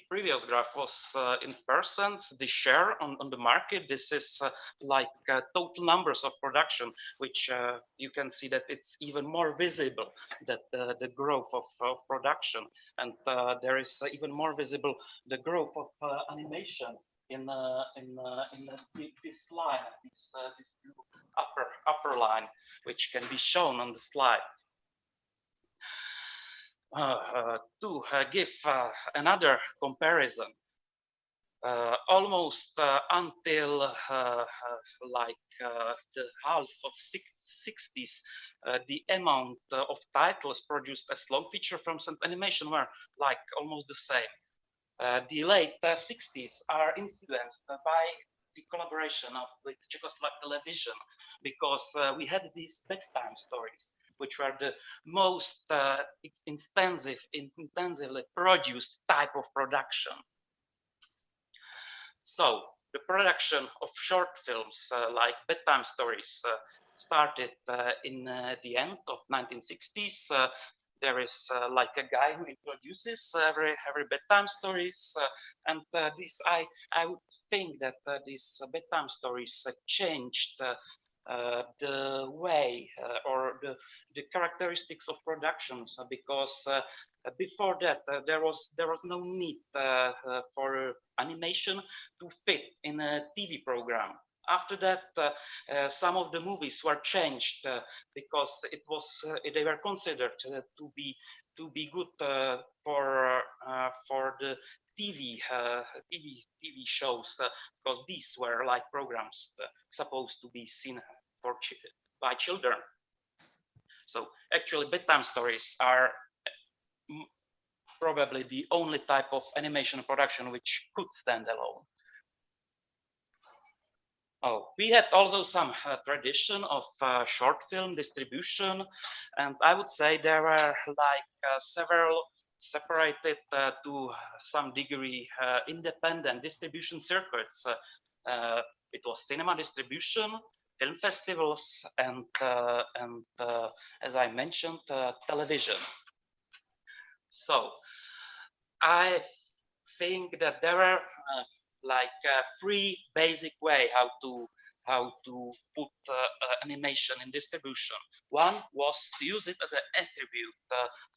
previous graph was in percents, the share on the market. This is total numbers of production, which you can see that it's even more visible that the growth of production, and there is even more visible the growth of animation in this line, this blue upper line, which can be shown on the slide. To give another comparison, almost until the half of 60s, the amount of titles produced as long feature films and animation were almost the same. The late 60s are influenced by the collaboration with Czechoslovak television, because we had these bedtime stories, which were the most intensively produced type of production. So the production of short films like bedtime stories started in the end of 1960s. There is a guy who introduces every bedtime stories, and this I would think that these bedtime stories changed the way or the characteristics of productions, because before that there was no need for animation to fit in a TV program. After that, some of the movies were changed because they were considered to be good for the TV shows, because these were programs supposed to be seen by children. So actually, bedtime stories are probably the only type of animation production which could stand alone. Oh, we had also some tradition of short film distribution, and I would say there were like several separated to some degree independent distribution circuits. It was cinema distribution, film festivals, and as I mentioned, television. So I think that there are like three basic way how to put animation in distribution. One was to use it as an attribute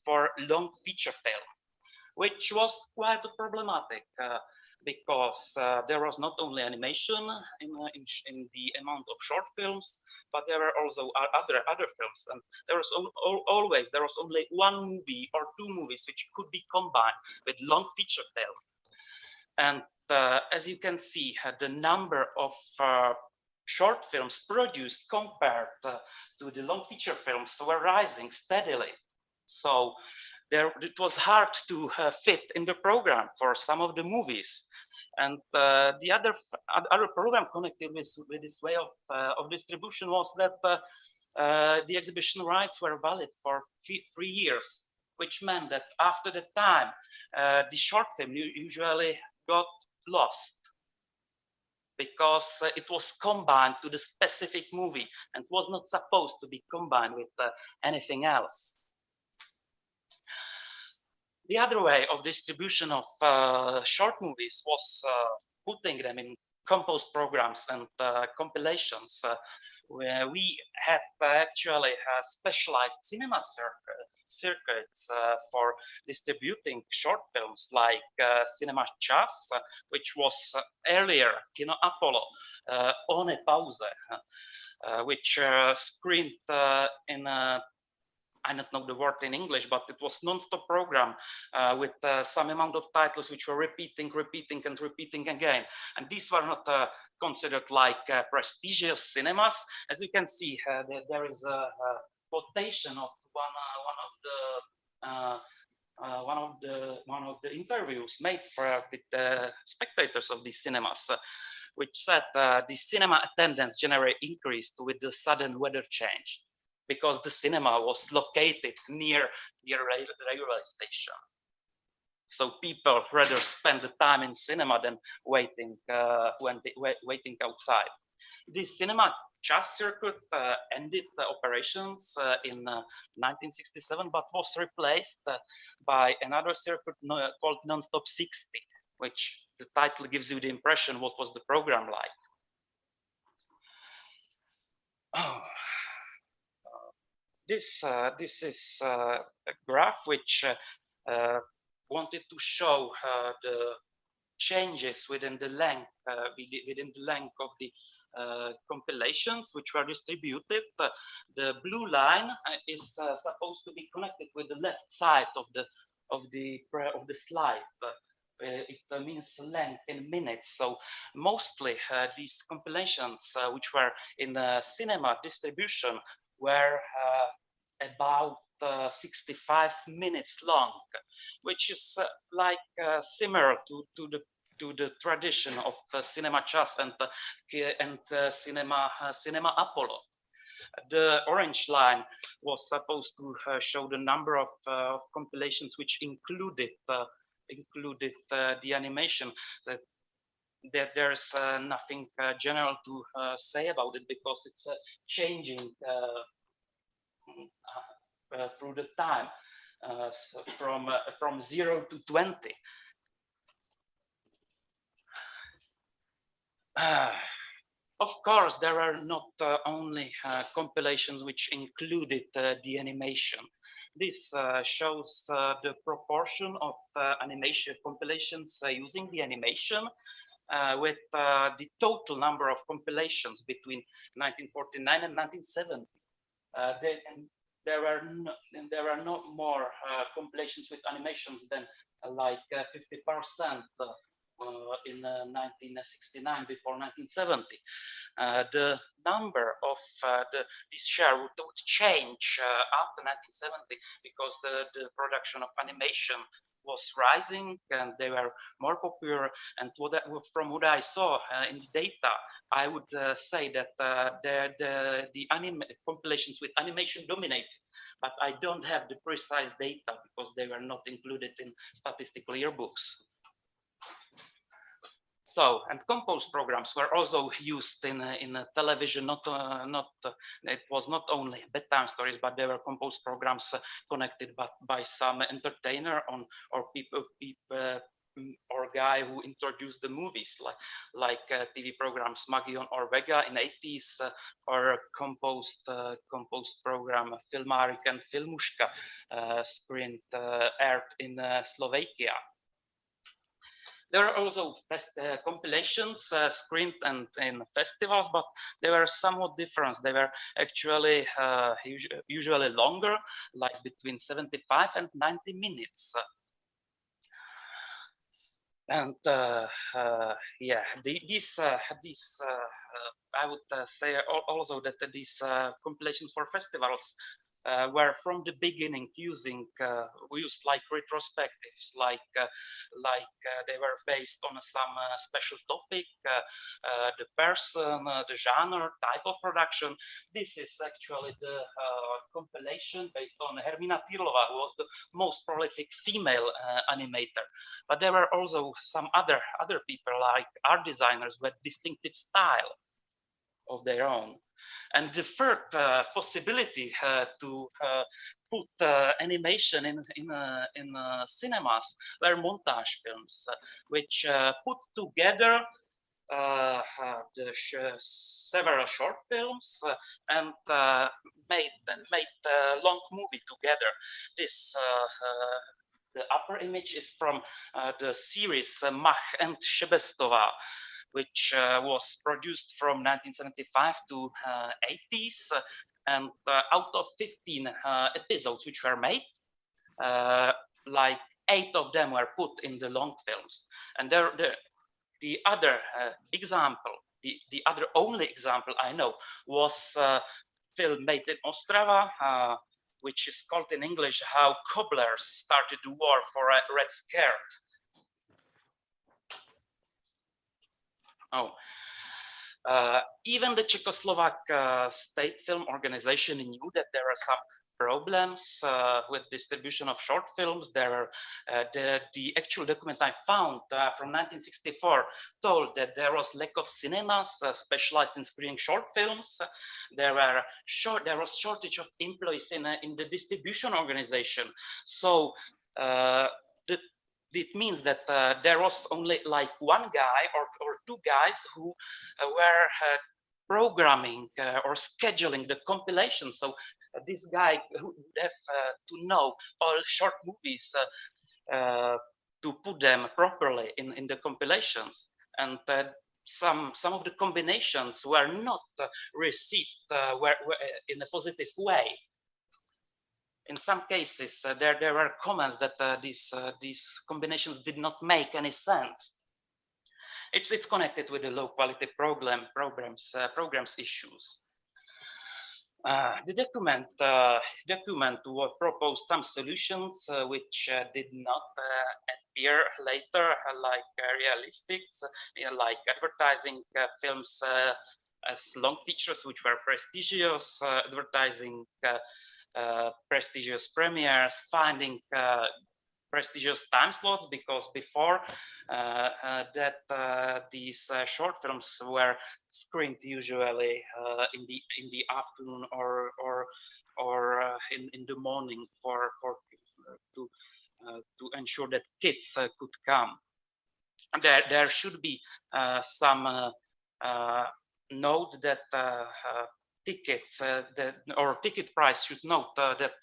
for long feature film, which was quite problematic because there was not only animation in the amount of short films, but there were also other films, and there was always there was only one movie or two movies which could be combined with long feature film. And as you can see, the number of short films produced compared to the long feature films were rising steadily. So it was hard to fit in the program for some of the movies. And the other program connected with this way of distribution was that the exhibition rights were valid for 3 years, which meant that after the time, the short film usually got lost because it was combined to the specific movie and was not supposed to be combined with anything else. The other way of distribution of short movies was putting them in composed programs and compilations, where we had actually specialized cinema circuits for distributing short films like Cinema Čas, which was earlier Kino Apollo, One Pause, which screened in I don't know the word in English, but it was non-stop program with some amount of titles which were repeating again. And these were not considered like prestigious cinemas. As you can see, there is a quotation of one of the interviews made with the spectators of these cinemas, which said the cinema attendance generally increased with the sudden weather change, because the cinema was located near the railway station. So people rather spend the time in cinema than waiting waiting outside. This Cinema Čas circuit ended operations in 1967, but was replaced by another circuit called Nonstop 60, which the title gives you the impression what was the program like. Oh. This is a graph which wanted to show the changes within the length of the compilations which were distributed. The blue line is supposed to be connected with the left side of the slide. It means length in minutes. So mostly these compilations which were in cinema distribution were about 65 minutes long, which is similar to the tradition of Cinema Čas and Cinema Apollo. The orange line was supposed to show the number of compilations which included the animation. That there's nothing general to say about it because it's changing through the time so from 0 to 20. Of course, there are not only compilations which included the animation. This shows the proportion of animation compilations using the animation with the total number of compilations between 1949 and 1970. There are no more compilations with animations than like 50% in 1969 before 1970. The number of this share would change after 1970 because the production of animation was rising and they were more popular. And from what I saw in the data, I would say that the compilations with animation dominated, but I don't have the precise data because they were not included in statistical yearbooks. So, and composed programs were also used in television. It was not only bedtime stories, but they were composed programs connected by some entertainer or people or guy who introduced the movies, like TV programs Magion or Vega in 80s, or composed program Filmárik and Filmuška, screened aired in Slovakia. There are also compilations screened and in festivals, but they were somewhat different. They were actually usually longer, like between 75 and 90 minutes. And yeah, I would say also that these compilations for festivals were from the beginning used like retrospectives, like they were based on some special topic, the person, the genre, type of production. This is actually the compilation based on Hermina Tirlova, who was the most prolific female animator. But there were also some other people like art designers with distinctive style of their own. And the third possibility to put animation in cinemas were montage films, which put together several short films and made a long movie together. This the upper image is from the series Mach and Shebestova, which was produced from 1975 to 80s, and out of 15 episodes which were made, like 8 of them were put in the long films. And the other example, the other only example I know was a film made in Ostrava, which is called in English How Cobblers Started the War for a Red Skirt. Even the Czechoslovak state film organization knew that there are some problems with distribution of short films. There are the actual document I found from 1964 told that there was lack of cinemas specialized in screening short films. There was shortage of employees in the distribution organization. So it means that there was only like one guy or two guys who were programming or scheduling the compilation. So this guy would have to know all short movies to put them properly in the compilations. And some of the combinations were not received were in a positive way. In some cases, there were comments that these combinations did not make any sense. It's connected with the low quality programs issues. The document proposed some solutions which did not appear later, like realistics, like advertising films as long features, which were prestigious, advertising prestigious premieres, finding prestigious time slots, because before that these short films were screened usually in the afternoon or in the morning to ensure that kids could come. There should be some note that tickets or ticket price should note that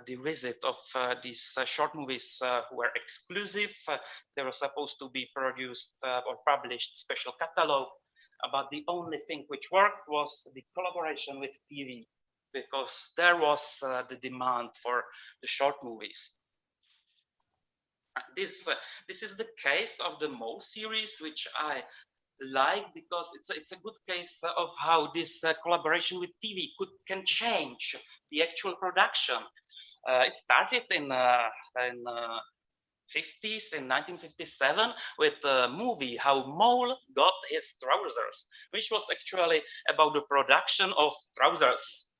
the visit of these short movies were exclusive. They were supposed to be produced or published special catalog, but the only thing which worked was the collaboration with TV, because there was the demand for the short movies. This is the case of the Mole series, which I like because it's a good case of how this collaboration with TV can change the actual production. It started in 50s in 1957 with the movie How Mole Got His Trousers, which was actually about the production of trousers.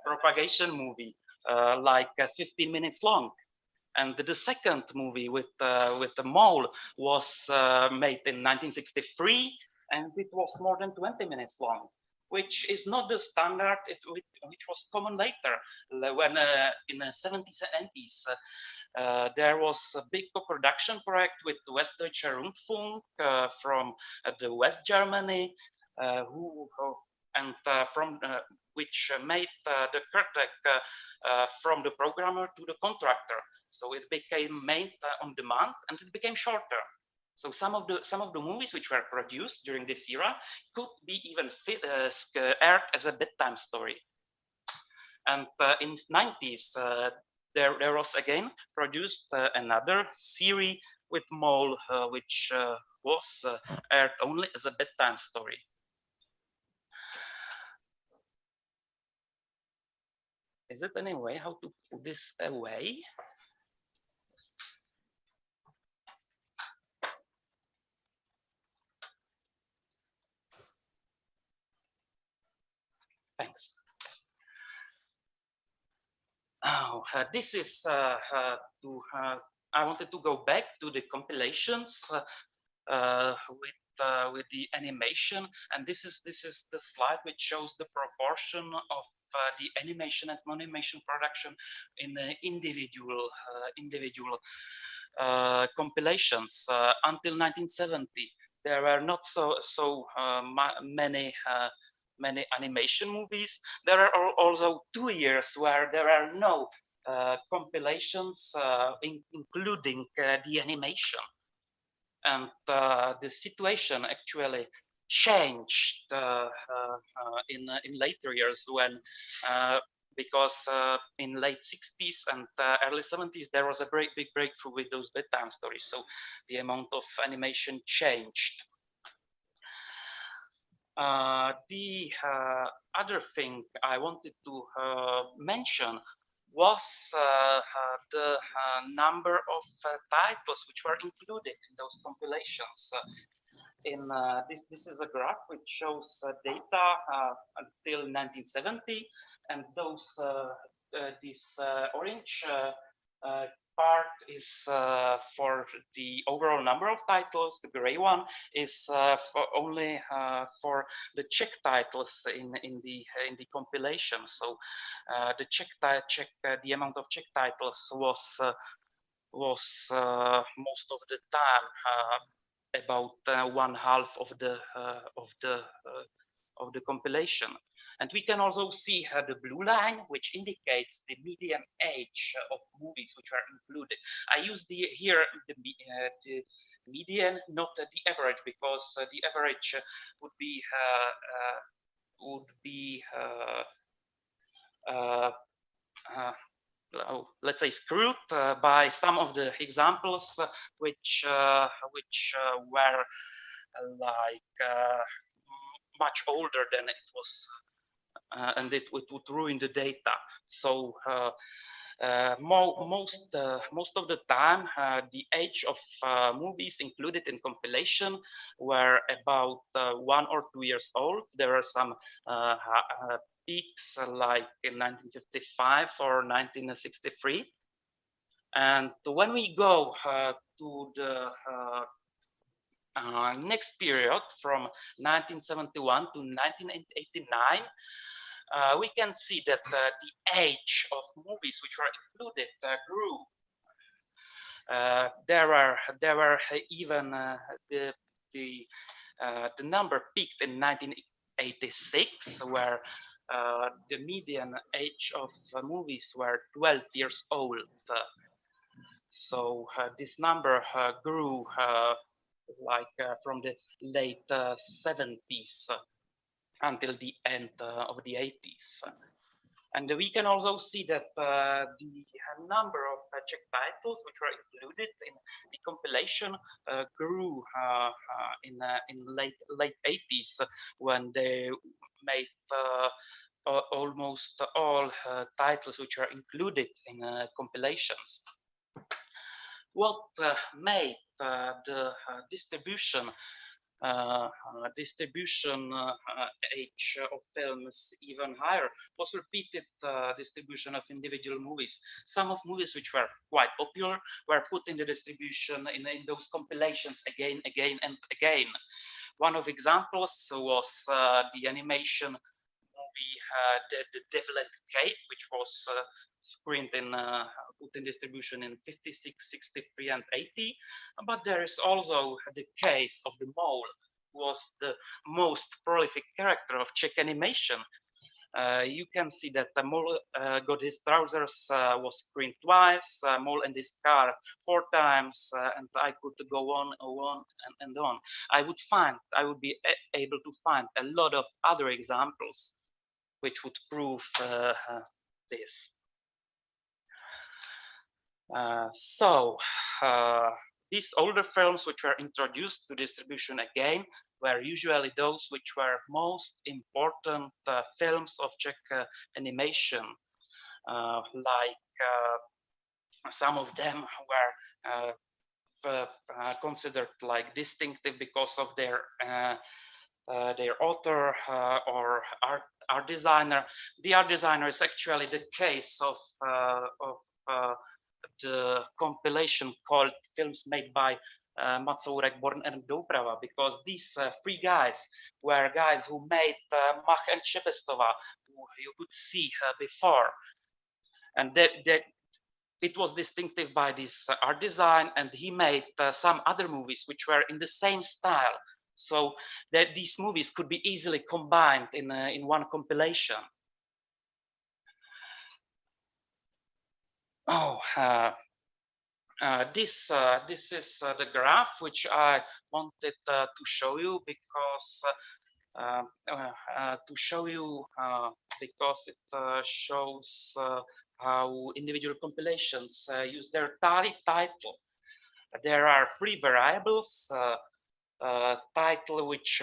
Propagation movie, like 15 minutes long. And the second movie with the mole was made in 1963, and it was more than 20 minutes long, which is not the standard, which was common later, when in the 70s and 80s, there was a big co-production project with Westdeutscher Rundfunk from the West Germany, from which made the curtain from the programmer to the contractor. So it became made on demand, and it became shorter. So some of the movies which were produced during this era could be even aired as a bedtime story. And in the 90s, there was again produced another series with Mole, which was aired only as a bedtime story. Is it any way how to put this away? Thanks. Oh, this is I wanted to go back to the compilations with the animation, and this is the slide which shows the proportion of the animation and non-animation production in the individual compilations. Until 1970, there were not so many animation movies. There are also 2 years where there are no compilations including the animation. And the situation actually changed in later years when because in late 60s and early 70s there was a big breakthrough with those bedtime stories, so the amount of animation changed. The other thing I wanted to mention was the number of titles which were included in those compilations. This is a graph which shows data until 1970, and this orange part is for the overall number of titles. The gray one is only for the Czech titles in the compilation. So the the amount of Czech titles was most of the time about 1/2 of the compilation. And we can also see the blue line, which indicates the median age of movies which are included. I use here the median, not the average, because the average would be let's say screwed by some of the examples which were like much older than it was, and it would ruin the data. So most of the time, the age of movies included in compilation were about 1 or 2 years old. There are some peaks like in 1955 or 1963. And when we go to the next period from 1971 to 1989, we can see that the age of movies which were included grew. There were even the number peaked in 1986, where the median age of movies were 12 years old. So this number grew from the late 70s until the end of the 80s. And we can also see that the number of Czech titles which were included in the compilation grew in late 80s when they made almost all titles which are included in compilations. What made the distribution age of films even higher was repeated distribution of individual movies. Some of movies which were quite popular were put in the distribution in those compilations again and again. One of examples was the animation movie The Devil and the Cape, which was screened in put in distribution in 56, 63, and 80. But there is also the case of the mole, who was the most prolific character of Czech animation. You can see that the mole got his trousers was screened twice, mole and his car 4 times, and I could go on and on. I would be able to find a lot of other examples which would prove this. These older films which were introduced to distribution again were usually those which were most important films of Czech animation. Some of them were considered like distinctive because of their author or art designer. The art designer is actually the case of the compilation called Films Made by Matsourek, Born and Doubrava, because these 3 guys were guys who made Mach and Šebestova, who you could see before. And it was distinctive by this art design, and he made some other movies which were in the same style, so that these movies could be easily combined in one compilation. This is the graph which I wanted to show you because it shows how individual compilations use their title. There are 3 variables: title which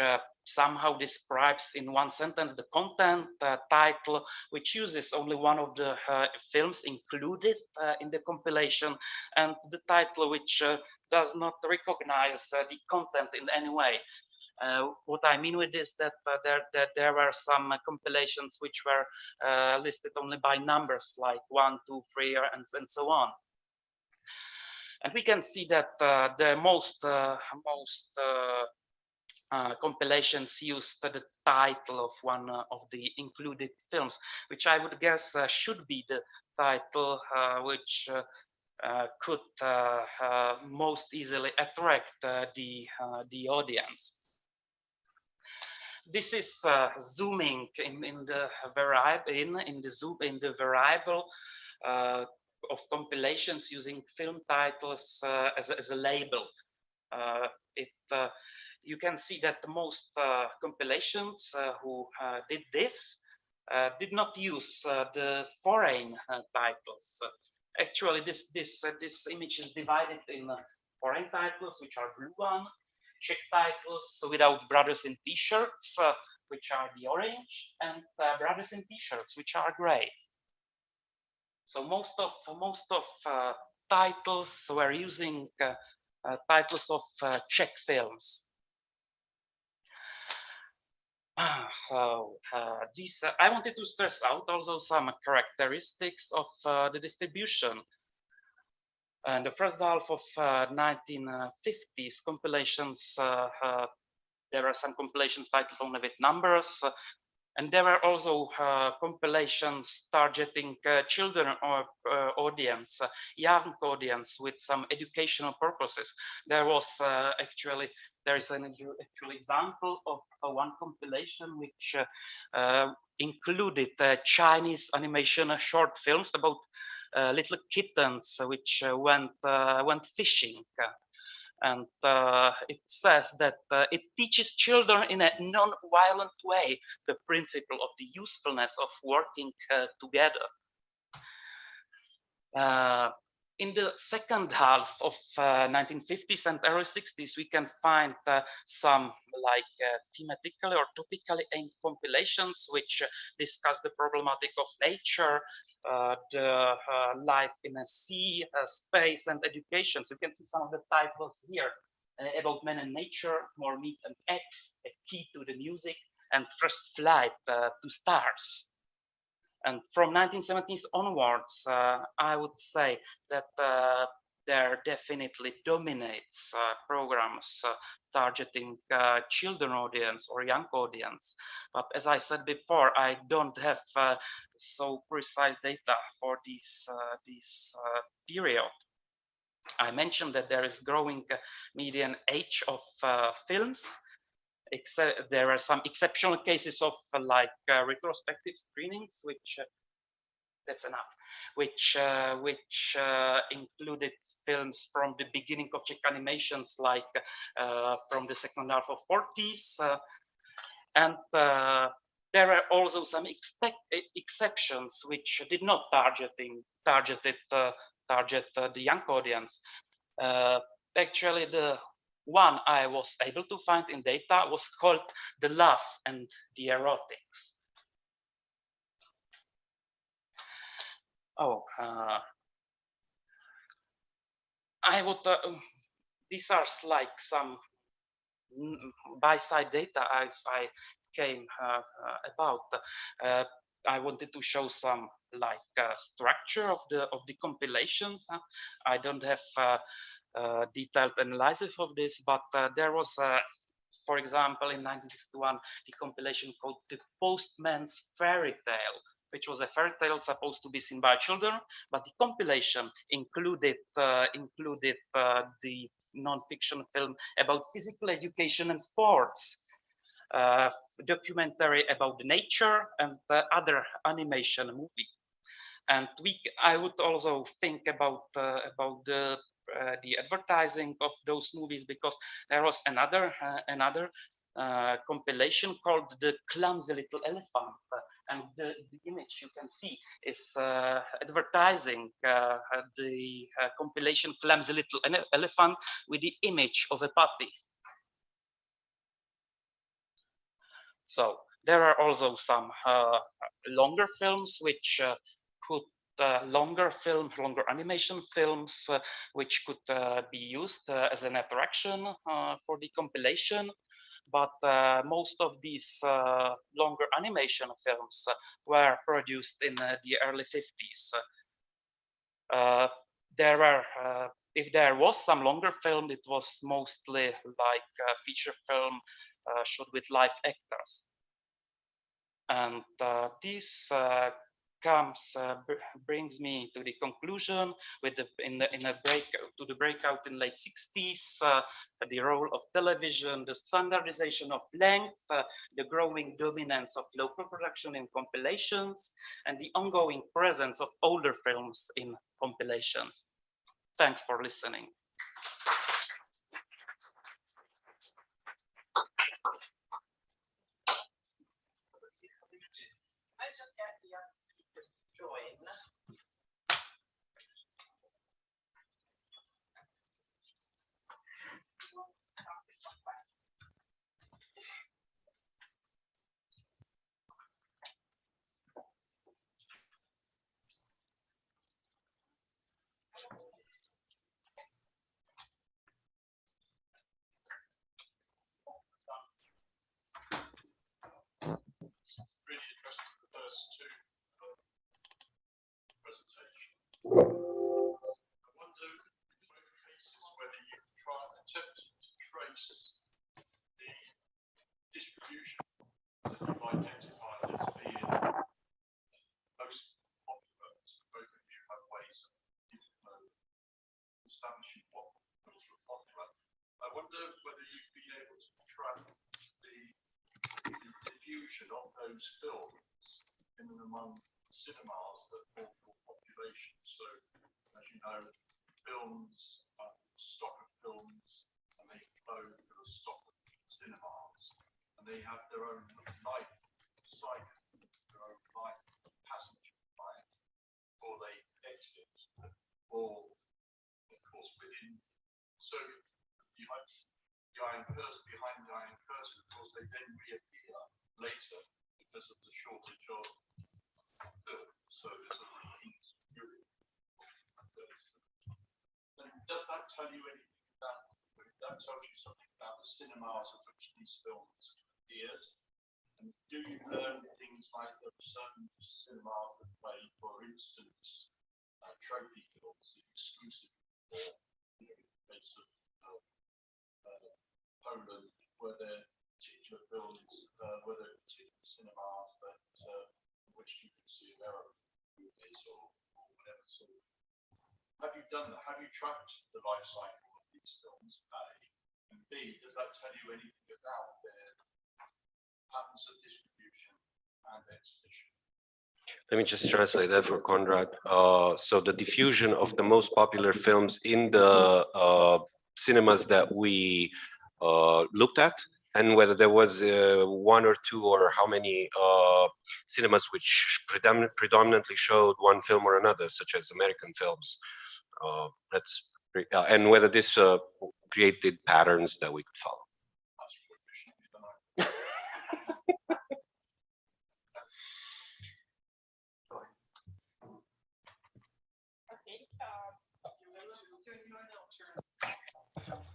somehow describes in one sentence the content, title which uses only one of the films included in the compilation, and the title which does not recognize the content in any way. What I mean with this that there were some compilations which were listed only by numbers, like 1, 2, 3, and so on. And we can see that the most compilations used the title of one of the included films, which I would guess should be the title which could most easily attract the audience. This is zooming in the variable of compilations using film titles as a label. You can see that most compilations who did this did not use the foreign titles. Actually, this image is divided in foreign titles, which are blue one, Czech titles without brothers in t-shirts, which are the orange, and brothers in t-shirts, which are gray. So most of titles were using titles of Czech films. I wanted to stress out also some characteristics of the distribution. In the first half of 1950s, compilations, there were some compilations titled only with numbers, and there were also compilations targeting children or audience, young audience with some educational purposes. There is an actual example of one compilation which included Chinese animation short films about little kittens which went fishing. And it says that it teaches children in a non-violent way the principle of the usefulness of working together. In the second half of 1950s and early 60s, we can find some thematically or topically aimed compilations which discuss the problematic of nature, the life in a sea, space, and education. So you can see some of the titles here about man and nature, more meat and eggs, a key to the music, and first flight to stars. And from 1970s onwards, I would say that there definitely dominates programs targeting children audience or young audience. But as I said before, I don't have so precise data for this period. I mentioned that there is growing median age of films. There are some exceptional cases of retrospective screenings, which that's enough, which included films from the beginning of Czech animations, like from the second half of 40s, and there are also some exceptions which did not target the young audience. Actually, the one I was able to find in data was called The Love and the Erotics. Oh, I would, these are like some by-side data I came about. I wanted to show some structure of the compilations. I don't have detailed analysis of this, but there was, for example, in 1961, the compilation called The Postman's Fairy Tale, which was a fairy tale supposed to be seen by children, but the compilation included the non-fiction film about physical education and sports, documentary about nature, and other animation movie. And I would also think about the advertising of those movies, because there was another compilation called The Clumsy Little Elephant, and the image you can see is advertising the compilation Clumsy Little Elephant with the image of a puppy. So there are also some longer films which could longer animation films which could be used as an attraction for the compilation. But most of these longer animation films were produced in the early 50s. If there was some longer film, it was mostly like a feature film shot with live actors. And this brings me to the conclusion with the breakout in late 60s, the role of television, the standardization of length, the growing dominance of local production in compilations, and the ongoing presence of older films in compilations. Thanks for listening. Really interesting, the first two presentations. I wonder in both cases whether you try and attempt to trace the distribution that you've identified as being most popular. So both of you have ways of establishing what films were popular. I wonder whether you've been able to track the diffusion of those films in and among cinemas that multiple populations. So, as you know, films, stock of films own a stock of cinemas, and they have their own life cycle, their own life passenger line, or they exit, or of course within. So behind the iron curtain, of course, they then reappear later because of the shortage of film. So there's a repeat period. And does that tell you anything about? That tells you something about the cinemas at which these films appeared. And do you learn things like there are certain cinemas that play, for instance, trophy films exclusively for, the case of Poland, where their particular films, where there are particular cinemas that which you can see American movies or whatever. So, have you done that? Have you tracked the life cycle of these films? A, and B, does that tell you anything about their patterns of distribution and exhibition? Let me just translate that for Conrad. So the diffusion of the most popular films in the cinemas that we looked at, and whether there was one or two or how many cinemas which predominantly showed one film or another, such as American films. And whether this created patterns that we could follow.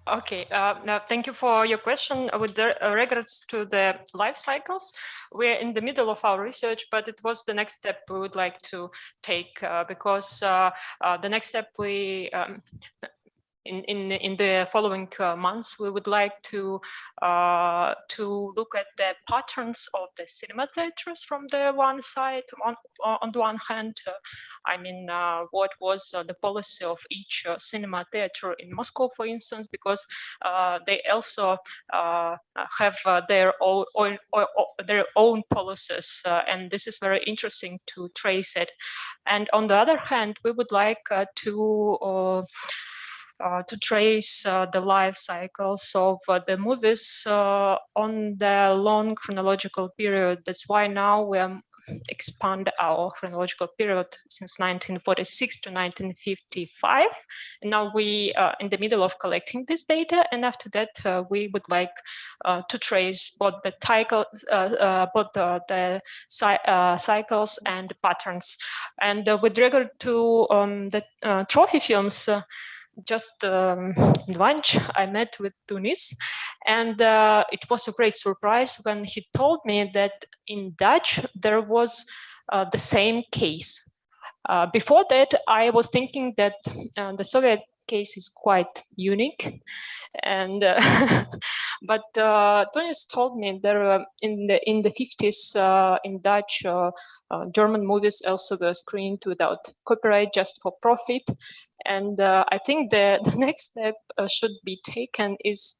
Okay, now thank you for your question. With regards to the life cycles, we're in the middle of our research, but it was the next step we would like to take because the next step we in the following months, we would like to look at the patterns of the cinema theaters from the one side. On the one hand, I mean, what was the policy of each cinema theater in Moscow, for instance, because they also have their own policies, and this is very interesting to trace it. And on the other hand, we would like to trace the life cycles of the movies on the long chronological period. That's why now we expand our chronological period since 1946 to 1955. And now we are in the middle of collecting this data. And after that, we would like to trace both the cycles and patterns. And with regard to the trophy films, just lunch, I met with Tunis, and it was a great surprise when he told me that in Dutch there was the same case. Before that, I was thinking that the Soviet case is quite unique, and but Tunis told me there in the 50s in Dutch. German movies also were screened without copyright, just for profit. And I think the next step should be taken is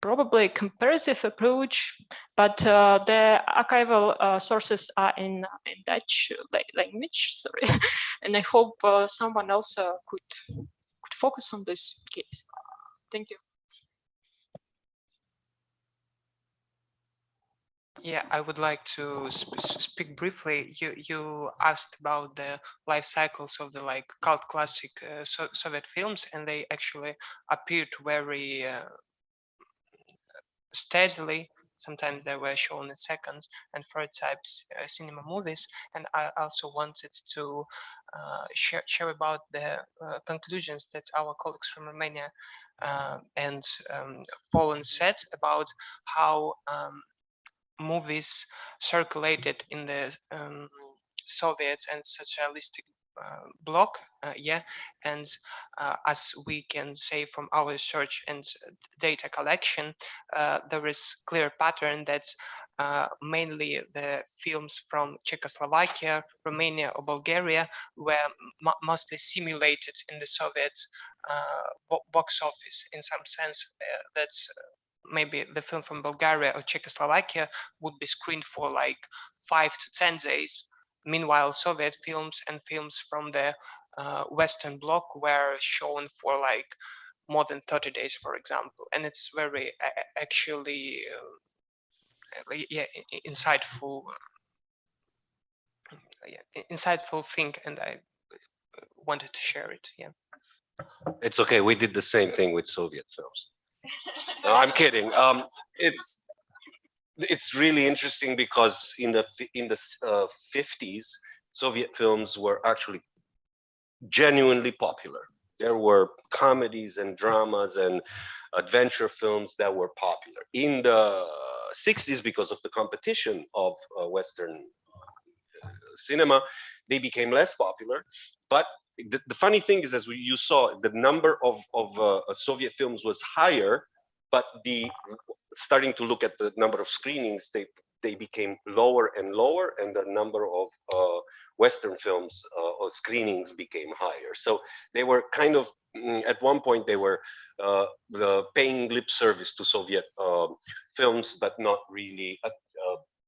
probably a comparative approach, but the archival sources are in Dutch language, sorry. And I hope someone else could focus on this case. Thank you. Yeah, I would like to speak briefly. You asked about the life cycles of the like cult classic Soviet films, and they actually appeared very steadily. Sometimes they were shown in seconds and third types cinema movies. And I also wanted to share about the conclusions that our colleagues from Romania and Poland said about how movies circulated in the Soviet and socialistic bloc, and as we can say from our research and data collection, there is clear pattern that mainly the films from Czechoslovakia, Romania, or Bulgaria were mostly simulated in the Soviet box office. In some sense, that's maybe the film from Bulgaria or Czechoslovakia would be screened for like 5 to 10 days. Meanwhile, Soviet films and films from the Western Bloc were shown for like more than 30 days, for example, and it's very actually insightful. Insightful thing, and I wanted to share it. Yeah. It's okay. We did the same thing with Soviet films. No, I'm kidding. It's really interesting because in the 50s, Soviet films were actually genuinely popular. There were comedies and dramas and adventure films that were popular. In the 60s, because of the competition of Western cinema, they became less popular. But the funny thing is, as you saw, the number of Soviet films was higher, but starting to look at the number of screenings, they became lower and lower, and the number of Western films or screenings became higher. So they were kind of, at one point, they were paying lip service to Soviet films, but not really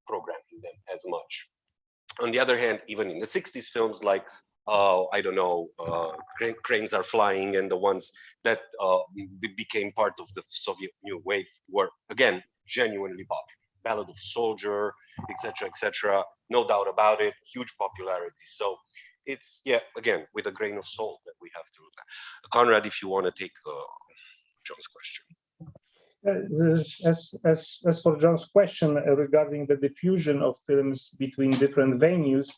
programming them as much. On the other hand, even in the 60s, films like, I don't know, Cranes Are Flying, and the ones that became part of the Soviet new wave were, again, genuinely popular. Ballad of a Soldier, etc., no doubt about it, huge popularity. So it's, yeah, again, with a grain of salt that we have to look at. Conrad, if you want to take John's question. As for John's question regarding the diffusion of films between different venues,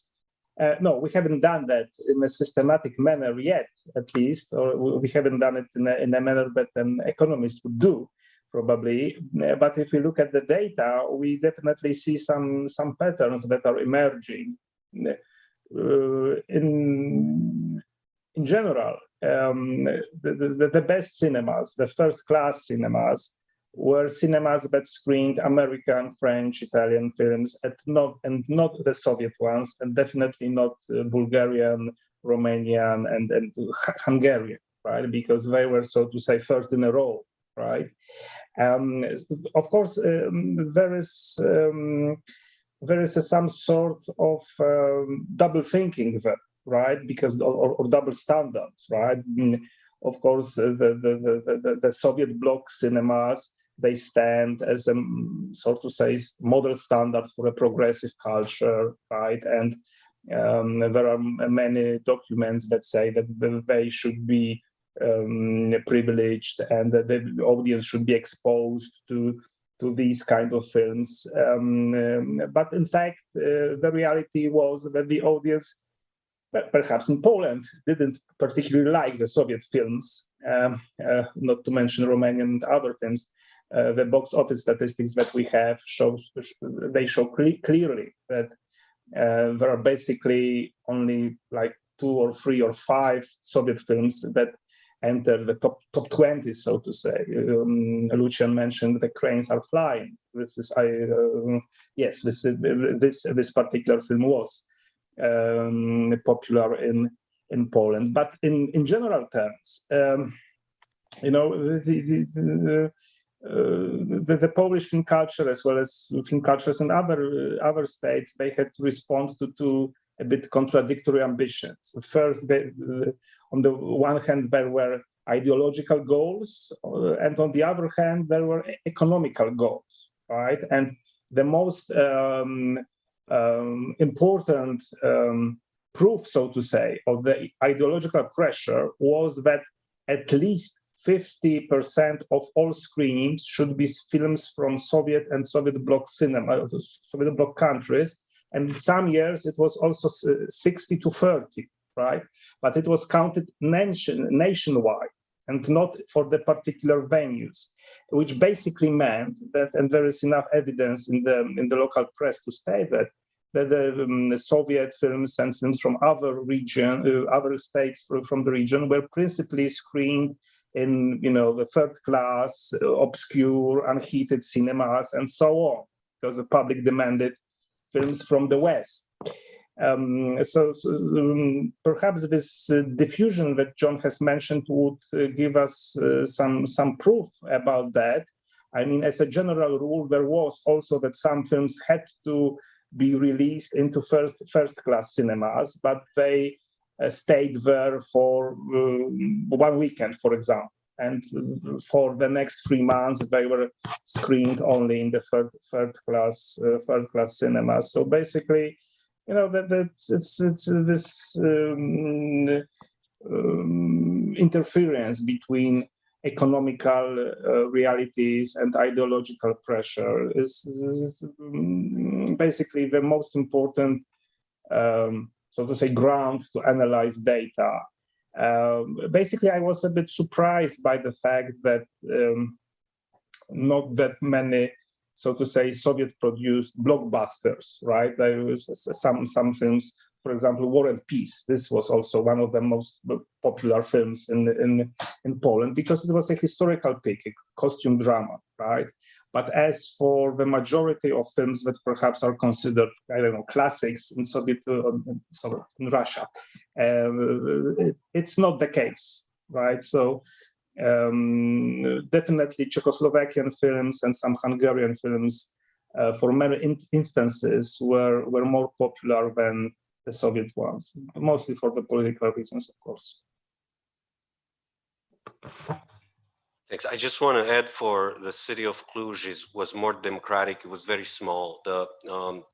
no, we haven't done that in a systematic manner yet, at least, or we haven't done it in a manner that an economist would do, probably. But if we look at the data, we definitely see some patterns that are emerging. In general, the best cinemas, the first-class cinemas, were cinemas that screened American, French, Italian films, and not the Soviet ones, and definitely not Bulgarian, Romanian, and Hungarian, right? Because they were, so to say, third in a row, right? Of course, there is some sort of double thinking there, right? Because or double standards, right? Of course, the Soviet bloc cinemas, they stand as a, so to say, model standard for a progressive culture, right? And there are many documents that say that they should be privileged, and that the audience should be exposed to these kind of films. But in fact, the reality was that the audience, perhaps in Poland, didn't particularly like the Soviet films, not to mention Romanian and other films. The box office statistics that we have show clearly that there are basically only like 2 or 3 or 5 Soviet films that enter the top 20, so to say. Lucian mentioned The Cranes Are Flying. This is yes, this particular film was popular in Poland, but in general terms, you know, the Polish film culture, as well as film cultures in other states, they had to respond to a bit contradictory ambitions. First, on the one hand, there were ideological goals, and on the other hand, there were economical goals, right? And the most important proof, so to say, of the ideological pressure was that at least 50% of all screenings should be films from Soviet and Soviet bloc cinema, Soviet bloc countries. And in some years, it was also 60 to 30, right? But it was counted nationwide and not for the particular venues, which basically meant that, and there is enough evidence in the local press to state that the Soviet films and films from other states from the region were principally screened in, you know, the third class, obscure, unheated cinemas, and so on, because the public demanded films from the West. Perhaps this diffusion that John has mentioned would give us some proof about that. I mean, as a general rule, there was also that some films had to be released into first-class cinemas, but they stayed there for 1 weekend, for example, and for the next 3 months they were screened only in the third class cinemas. So basically, you know, that it's this interference between economical realities and ideological pressure is basically the most important, so to say, ground to analyze data. Basically, I was a bit surprised by the fact that not that many, so to say, Soviet-produced blockbusters, right? There was some films, for example, War and Peace. This was also one of the most popular films in Poland because it was a historical pick, a costume drama, right? But as for the majority of films that perhaps are considered, I don't know, classics in in Russia, it's not the case, right? So definitely Czechoslovakian films and some Hungarian films, for many instances, were more popular than the Soviet ones, mostly for the political reasons, of course. Thanks. I just want to add, for the city of Cluj was more democratic. It was very small.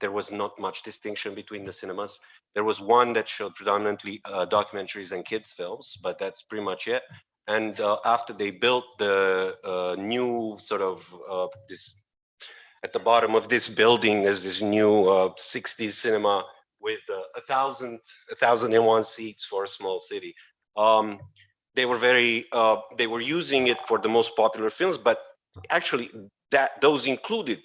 There was not much distinction between the cinemas. There was one that showed predominantly documentaries and kids films, but that's pretty much it. And after they built the new sort of this, at the bottom of this building, there's this new 60s cinema with 1,001 seats for a small city. They were they were using it for the most popular films, but actually those included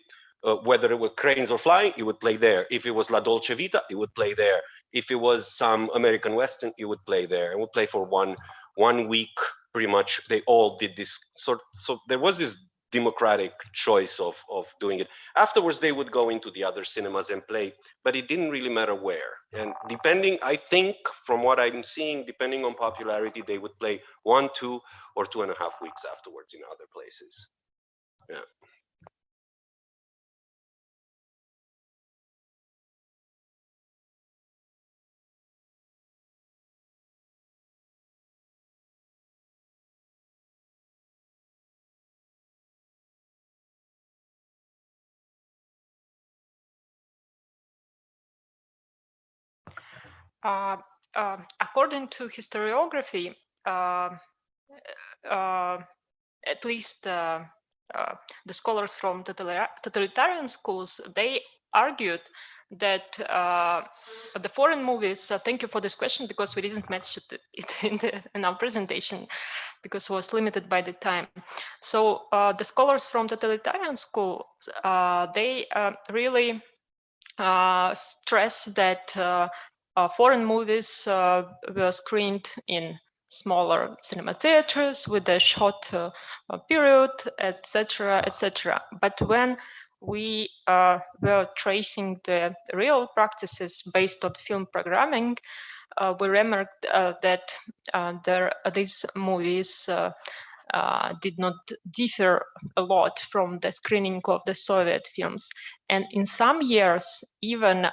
whether it was Cranes or Flying, it would play there. If it was La Dolce Vita, it would play there. If it was some American Western, it would play there. It would play for one week, pretty much. They all did this so there was this democratic choice of doing it. Afterwards, they would go into the other cinemas and play, but it didn't really matter where. And depending, I think, from what I'm seeing, depending on popularity, they would play 1, 2, or 2.5 weeks afterwards in other places. Yeah. According to historiography, at least the scholars from totalitarian schools, they argued that the foreign movies, thank you for this question, because we didn't mention it in our presentation, because it was limited by the time. So the scholars from totalitarian schools, they really stress that foreign movies were screened in smaller cinema theaters with a short period, etc., etc. But when we were tracing the real practices based on film programming, we remarked that these movies did not differ a lot from the screening of the Soviet films. And in some years, even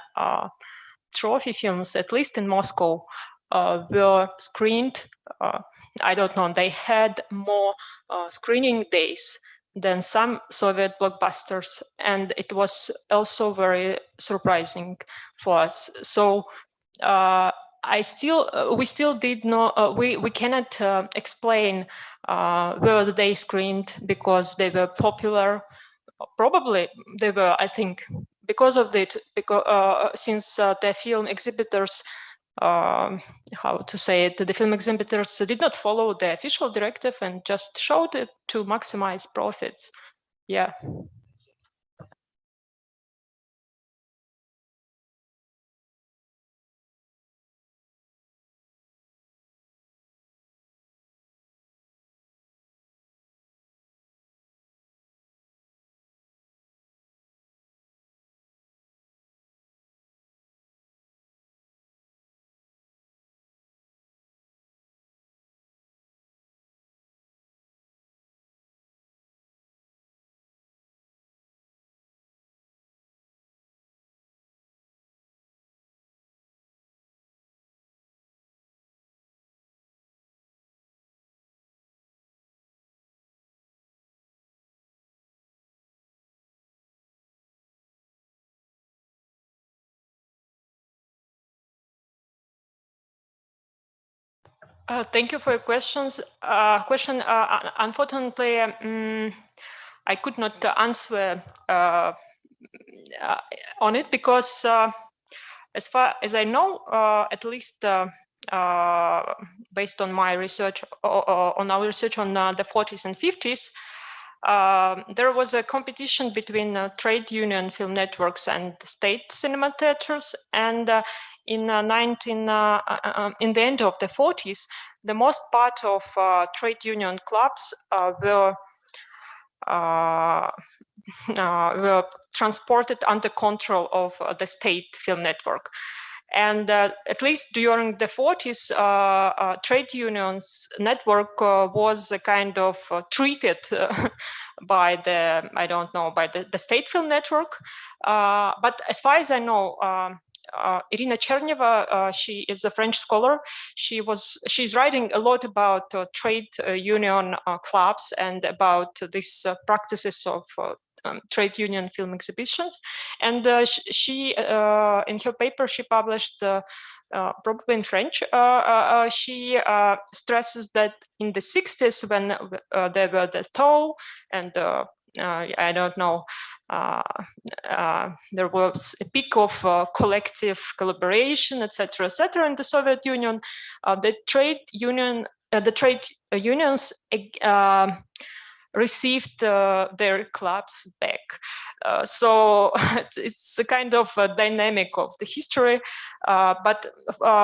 trophy films, at least in Moscow, were screened. I don't know, they had more screening days than some Soviet blockbusters. And it was also very surprising for us. So we still did not, we cannot explain whether they screened because they were popular. Probably they were, I think, because of it, because since the film exhibitors, how to say it, the film exhibitors did not follow the official directive and just showed it to maximize profits. Yeah. Thank you for your questions. Unfortunately, I could not answer on it because, as far as I know, at least based on my research, on our research on the 40s and 50s, there was a competition between trade union film networks and state cinema theaters, and in in the end of the 40s, the most part of trade union clubs were transported under control of the state film network. And at least during the 40s, trade unions network was a kind of treated by the, I don't know, by the state film network. But as far as I know, Irina Cherneva, she is a French scholar. She's writing a lot about trade union clubs and about these practices of trade union film exhibitions. And she in her paper, she published probably in French, she stresses that in the 60s, when there were the TOW and I don't know, there was a peak of collective collaboration, etc., in the Soviet Union. The trade unions received their clubs back. So it's a kind of a dynamic of the history. But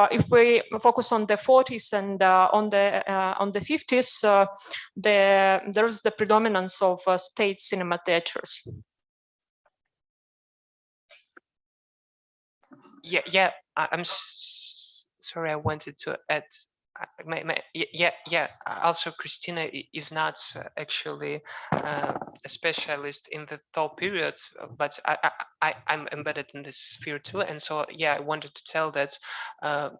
if we focus on the 40s and on the 50s, there's the predominance of state cinema theaters. Yeah. I'm sorry. I wanted to add. Yeah. Also, Christina is not actually a specialist in the thaw period, but I'm embedded in this sphere too. And so, yeah, I wanted to tell that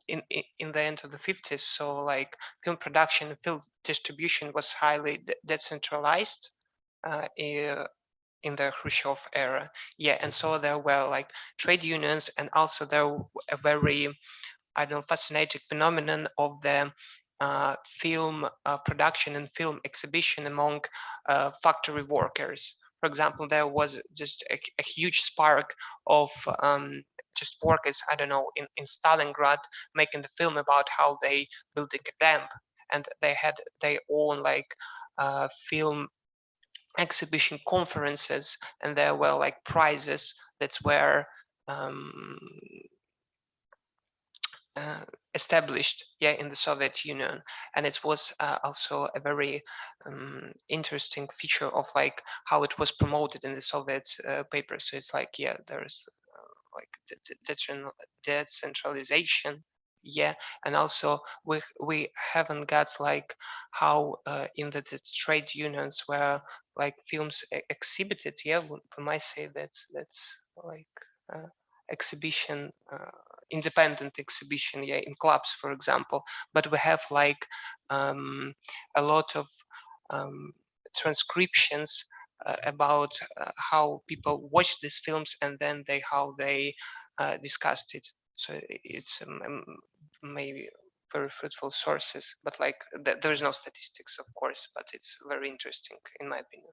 in the end of the 50s, so like film production, film distribution was highly decentralized in the Khrushchev era. Yeah, and so there were like trade unions, and also there a very, I don't know, fascinating phenomenon of the film production and film exhibition among factory workers. For example, there was just a huge spark of just workers, I don't know, in Stalingrad making the film about how they building a dam, and they had their own like film exhibition conferences, and there were like prizes that were established in the Soviet Union. And it was also a very interesting feature of like how it was promoted in the Soviet papers. So it's like, yeah, there's like decentralization. Yeah, and also we haven't got like how in the trade unions where like films exhibited. Yeah, we might say that's like exhibition, independent exhibition, yeah, in clubs, for example. But we have like a lot of transcriptions about how people watch these films, and then how they discussed it. So it's maybe very fruitful sources, but like there is no statistics, of course, but it's very interesting in my opinion.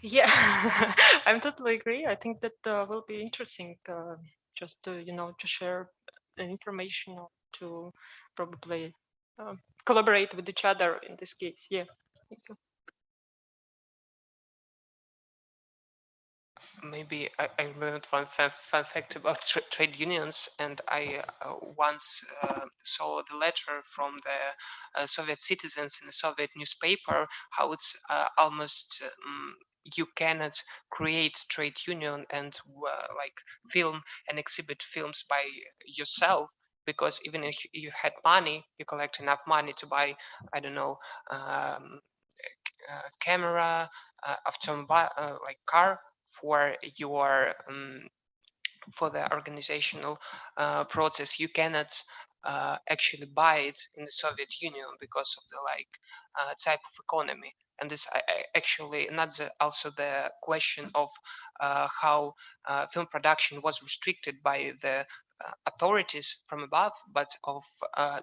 Yeah, I'm totally agree. I think that will be interesting just to, to share information or to probably collaborate with each other in this case. Yeah. Thank you. Maybe I remembered one fun fact about trade unions, and I once saw the letter from the Soviet citizens in the Soviet newspaper, how it's almost you cannot create trade union and like film and exhibit films by yourself, because even if you had money, you collect enough money to buy, I don't know, camera, automobile, like car for your for the organizational process. You cannot actually buy it in the Soviet Union because of the like type of economy. And this actually not also the question of how film production was restricted by the authorities from above, but of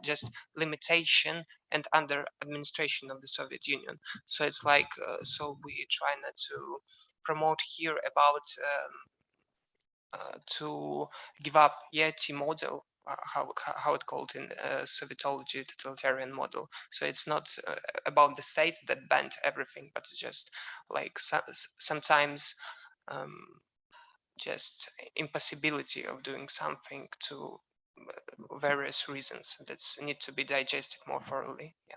just limitation and under administration of the Soviet Union. So it's like, so we try not to promote here about to give up Yeti model, how it called in Sovietology, totalitarian model. So it's not about the state that banned everything, but it's just like sometimes just impossibility of doing something to various reasons that need to be digested more thoroughly. Yeah.